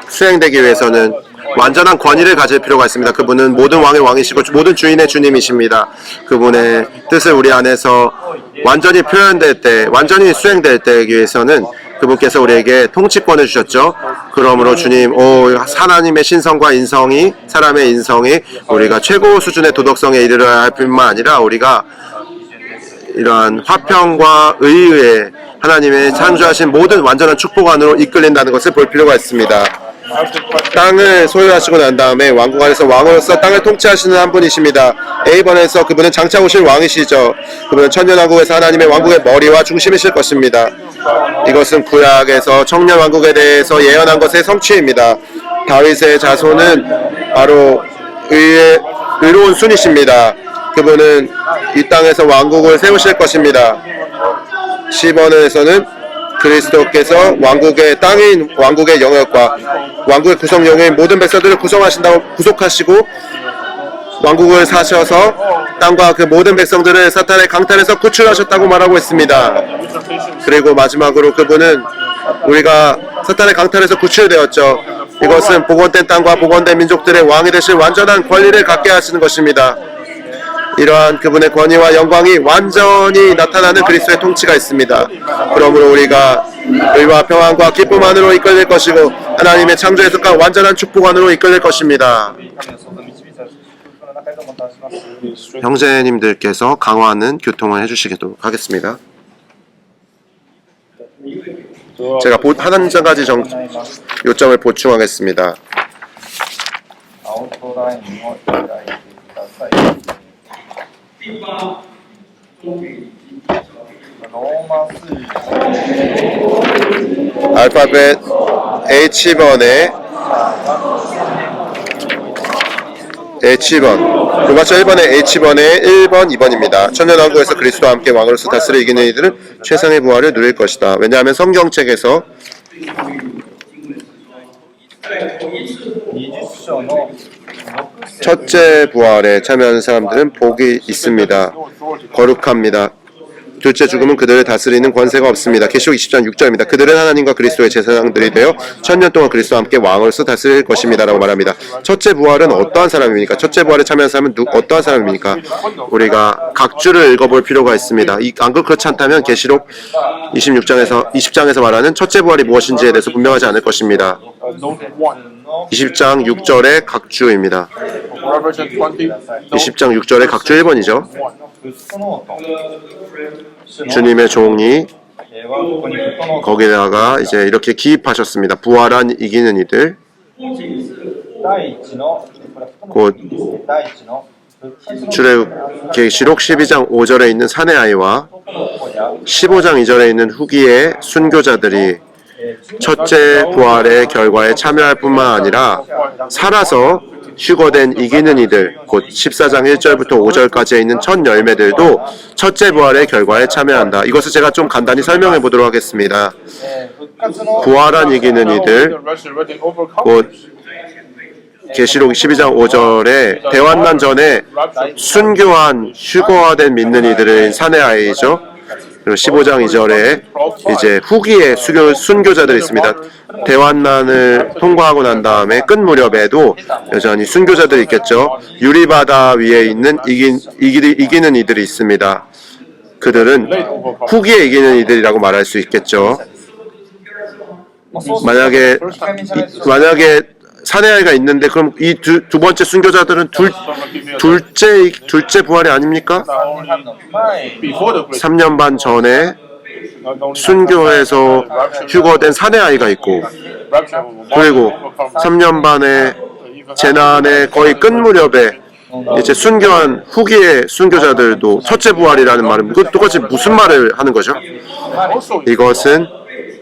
수행되기 위해서는 완전한 권위를 가질 필요가 있습니다. 그분은 모든 왕의 왕이시고 모든 주인의 주님이십니다. 그분의 뜻을 우리 안에서 완전히 표현될 때, 완전히 수행될 때 위해서는 그분께서 우리에게 통치권을 주셨죠. 그러므로 주님, 하나님의 신성과 인성이, 사람의 인성이 우리가 최고 수준의 도덕성에 이르러야 할 뿐만 아니라 우리가 이러한 화평과 의의에 하나님의 창조하신 모든 완전한 축복 안으로 이끌린다는 것을 볼 필요가 있습니다. 땅을 소유하시고 난 다음에 왕국 안에서 왕으로서 땅을 통치하시는 한 분이십니다. A번에서 그분은 장차 오실 왕이시죠. 그분은 천년왕국에서 하나님의 왕국의 머리와 중심이실 것입니다. 이것은 구약에서 청년왕국에 대해서 예언한 것의 성취입니다. 다윗의 자손은 바로 의로운 순이십니다. 그분은 이 땅에서 왕국을 세우실 것입니다. 10번에서는 그리스도께서 왕국의 땅인 왕국의 영역과 왕국의 구성령인 모든 백성들을 구속하시고 왕국을 사셔서 땅과 그 모든 백성들을 사탄의 강탈에서 구출하셨다고 말하고 있습니다. 그리고 마지막으로 그분은 우리가 사탄의 강탈에서 구출되었죠. 이것은 복원된 땅과 복원된 민족들의 왕이 되실 완전한 권리를 갖게 하시는 것입니다. 이러한 그분의 권위와 영광이 완전히 나타나는 그리스도의 통치가 있습니다. 그러므로 우리가 의와 평안과 기쁨 안으로 이끌릴 것이고 하나님의 창조에 속한 완전한 축복 안으로 이끌릴 것입니다. 형제님들께서 강화하는 교통을 해주시도록 하겠습니다. 제가 한 가지 요점을 보충하겠습니다. 알파벳 H번 로마서 1번의 H번의 1번, 2번입니다. 천년왕국에서 그리스도와 함께 왕으로서 다스려 이기는 이들은 최상의 부활을 누릴 것이다. 왜냐하면 성경책에서 첫째 부활에 참여하는 사람들은 복이 있습니다. 거룩합니다. 둘째 죽음은 그들을 다스리는 권세가 없습니다. 계시록 20장 6절입니다. 그들은 하나님과 그리스도의 제사장들이 되어 천년 동안 그리스도와 함께 왕으로서 다스릴 것입니다. 라고 말합니다. 첫째 부활은 어떠한 사람입니까? 첫째 부활에 참여한 사람은 어떠한 사람입니까? 우리가 각주를 읽어볼 필요가 있습니다. 안 그렇지 않다면 계시록 20장에서 말하는 첫째 부활이 무엇인지에 대해서 분명하지 않을 것입니다. 20장 6절의 각주입니다. 20장 6절의 각주 1번이죠. 주님의 종이 거기다가 이제 이렇게 기입하셨습니다. 부활한 이기는 이들, 곧 계시록 12장 5절에 있는 사내 아이와 15장 2절에 있는 후기의 순교자들이 첫째 부활의 결과에 참여할 뿐만 아니라 살아서 휴거된 이기는 이들, 곧 14장 1절부터 5절까지에 있는 첫 열매들도 첫째 부활의 결과에 참여한다. 이것을 제가 좀 간단히 설명해 보도록 하겠습니다. 부활한 이기는 이들, 곧 계시록 12장 5절에 대환난 전에 순교한 휴거화된 믿는 이들은 사내 아이죠. 그리고 15장 2절에 이제 후기의 순교자들이 있습니다. 대환난을 통과하고 난 다음에 끝 무렵에도 여전히 순교자들이 있겠죠. 유리바다 위에 있는 이기는 이들이 있습니다. 그들은 후기에 이기는 이들이라고 말할 수 있겠죠. 만약에 사내아이가 있는데 그럼 이 두 번째 순교자들은 둘째 부활이 아닙니까? 3년 반 전에 순교해서 휴거된 사내아이가 있고, 그리고 3년 반의 재난의 거의 끝 무렵에 이제 순교한 후기의 순교자들도 첫째 부활이라는 말은 똑같이 무슨 말을 하는 거죠? 이것은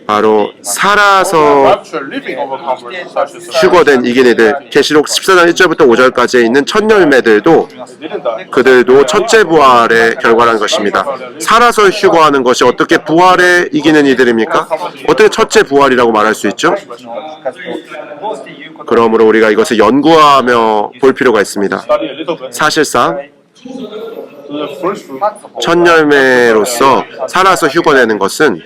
바로 살아서 휴거된 이기네들, 계시록 14장 1절부터 5절까지에 있는 첫 열매들도 그들도 첫째 부활의 결과라는 것입니다. 살아서 휴거하는 것이 어떻게 부활에 이기는 이들입니까? 어떻게 첫째 부활이라고 말할 수 있죠? 그러므로 우리가 이것을 연구하며 볼 필요가 있습니다. 사실상 첫 열매로서 살아서 휴거되는 것은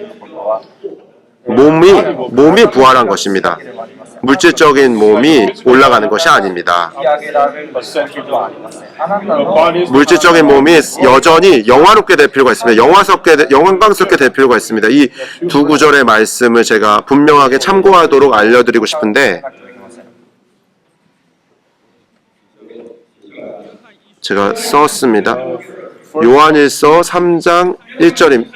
몸이 부활한 것입니다. 물질적인 몸이 올라가는 것이 아닙니다. 물질적인 몸이 여전히 영화롭게 될 필요가 있습니다. 영광스럽게 될 필요가 있습니다. 이 두 구절의 말씀을 제가 분명하게 참고하도록 알려드리고 싶은데, 제가 썼습니다. 요한일서 3장 1절입니다.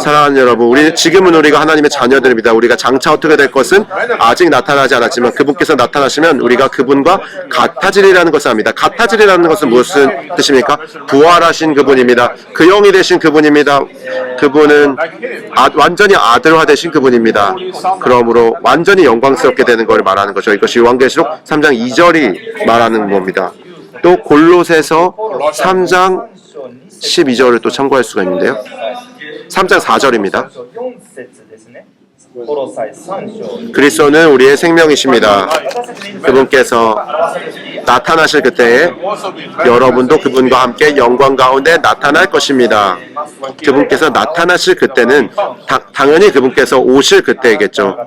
사랑하는 여러분, 지금은 우리가 하나님의 자녀들입니다. 우리가 장차 어떻게 될 것은 아직 나타나지 않았지만 그분께서 나타나시면 우리가 그분과 같아지리라는 것을 압니다. 같아지리라는 것은 무슨 뜻입니까? 부활하신 그분입니다. 그 영이 되신 그분입니다. 그분은 완전히 아들화 되신 그분입니다. 그러므로 완전히 영광스럽게 되는 걸 말하는 거죠. 이것이 요한계시록 3장 2절이 말하는 겁니다. 또 골로새서 3장 12절을 또 참고할 수가 있는데요. 3장 4절입니다. 그리스도는 우리의 생명이십니다. 그분께서 나타나실 그때에 여러분도 그분과 함께 영광 가운데 나타날 것입니다. 그분께서 나타나실 그때는 당연히 그분께서 오실 그때이겠죠.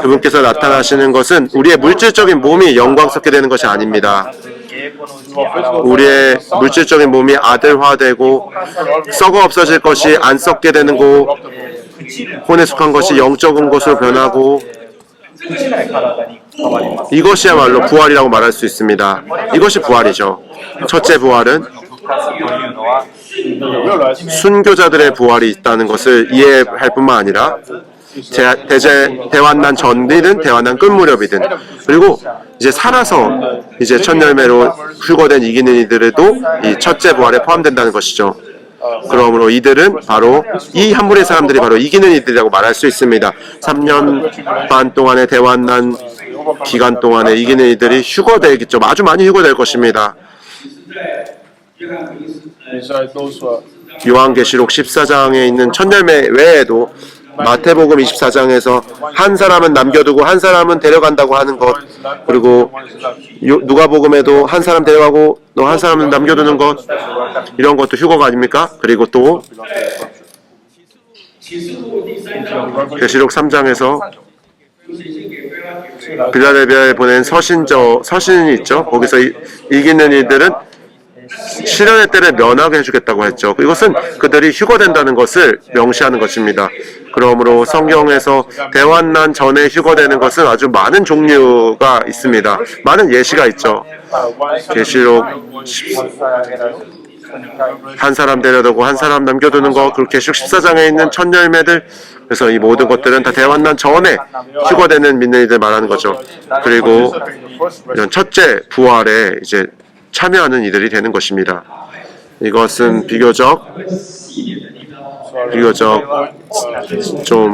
그분께서 나타나시는 것은 우리의 물질적인 몸이 영광스럽게 되는 것이 아닙니다. 우리의 물질적인 몸이 아들화되고 썩어 없어질 것이 안 썩게 되는 거, 혼에 속한 것이 영적인 것으로 변하고, 이것이야말로 부활이라고 말할 수 있습니다. 이것이 부활이죠. 첫째 부활은 순교자들의 부활이 있다는 것을 이해할 뿐만 아니라 대환난 전이든 대환난 끝 무렵이든, 그리고 이제 살아서 이제 첫 열매로 휴거된 이기는 이들도 이 첫째 부활에 포함된다는 것이죠. 그러므로 이들은 바로 이 한 무리의 사람들이 바로 이기는 이들이라고 말할 수 있습니다. 3년 반 동안의 대환난 기간 동안에 이기는 이들이 휴거되겠죠. 아주 많이 휴거될 것입니다. 요한계시록 14장에 있는 첫 열매 외에도 마태복음 24장에서 한 사람은 남겨두고 한 사람은 데려간다고 하는 것, 그리고 누가복음에도 한 사람 데려가고 또 한 사람은 남겨두는 것, 이런 것도 휴거가 아닙니까? 그리고 또 계시록 3장에서 빌라델비아에 보낸 서신이 있죠. 거기서 이기는 이들은 시련의 때를 면하게 해주겠다고 했죠. 이것은 그들이 휴거된다는 것을 명시하는 것입니다. 그러므로 성경에서 대환난 전에 휴거되는 것은 아주 많은 종류가 있습니다. 많은 예시가 있죠. 계시록 한 사람 데려다고 한 사람 남겨두는 것, 그리고 계시록 14장에 있는 첫 열매들, 그래서 이 모든 것들은 다 대환난 전에 휴거되는 믿는 이들 말하는 거죠. 그리고 이런 첫째 부활에 이제 참여하는 이들이 되는 것입니다. 이것은 비교적 좀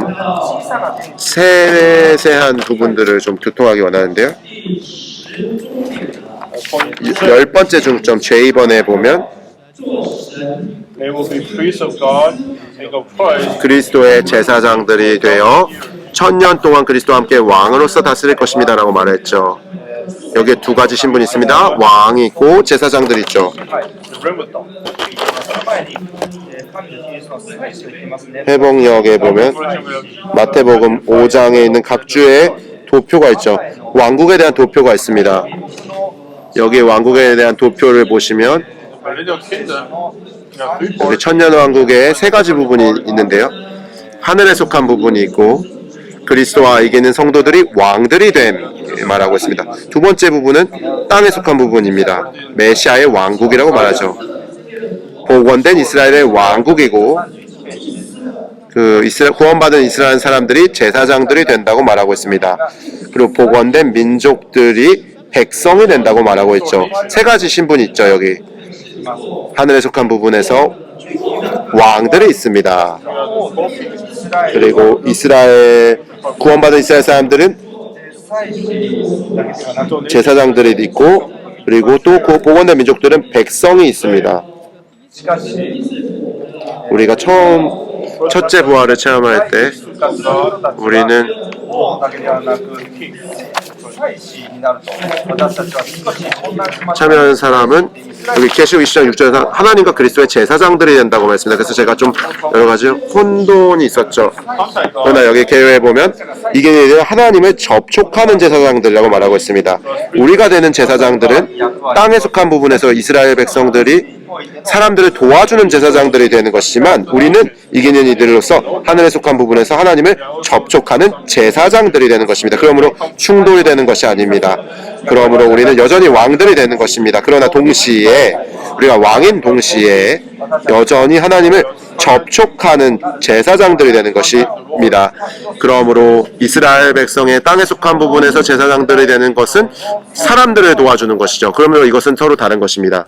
세세한 부분들을 좀 교통하기 원하는데요. 10번째 중점 제2번에 보면 그리스도의 제사장들이 되어 1000년 동안 그리스도와 함께 왕으로서 다스릴 것입니다 라고 말했죠. 여기에 두 가지 신분이 있습니다. 왕이 있고 제사장들이 있죠. 회복역에 보면 마태복음 5장에 있는 각 주의 도표가 있죠. 왕국에 대한 도표가 있습니다. 여기 왕국에 대한 도표를 보시면 여기 천년왕국에 세 가지 부분이 있는데요. 하늘에 속한 부분이 있고 그리스도와 이기는 성도들이 왕들이 됨 말하고 있습니다. 두 번째 부분은 땅에 속한 부분입니다. 메시아의 왕국이라고 말하죠. 복원된 이스라엘의 왕국이고 그 구원받은 이스라엘 사람들이 제사장들이 된다고 말하고 있습니다. 그리고 복원된 민족들이 백성이 된다고 말하고 있죠. 세 가지 신분이 있죠. 여기 하늘에 속한 부분에서 왕들이 있습니다. 그리고 구원받은 이스라엘 사람들은 제사장들이 있고, 그리고 또 복원된 민족들은 백성이 있습니다. 우리가 첫째 부활을 체험할 때 우리는 참여하는 사람은 여기 계시록 20장 6절에서 하나님과 그리스도의 제사장들이 된다고 말했습니다. 그래서 제가 좀 여러 가지 혼돈이 있었죠. 그러나 여기 계획에 보면 이게 하나님을 접촉하는 제사장들이라고 말하고 있습니다. 우리가 되는 제사장들은 땅에 속한 부분에서 이스라엘 백성들이 사람들을 도와주는 제사장들이 되는 것이지만 우리는 이기는 이들로서 하늘에 속한 부분에서 하나님을 접촉하는 제사장들이 되는 것입니다. 그러므로 충돌이 되는 것이 아닙니다. 그러므로 우리는 여전히 왕들이 되는 것입니다. 그러나 동시에 우리가 왕인 동시에 여전히 하나님을 접촉하는 제사장들이 되는 것입니다. 그러므로 이스라엘 백성의 땅에 속한 부분에서 제사장들이 되는 것은 사람들을 도와주는 것이죠. 그러므로 이것은 서로 다른 것입니다.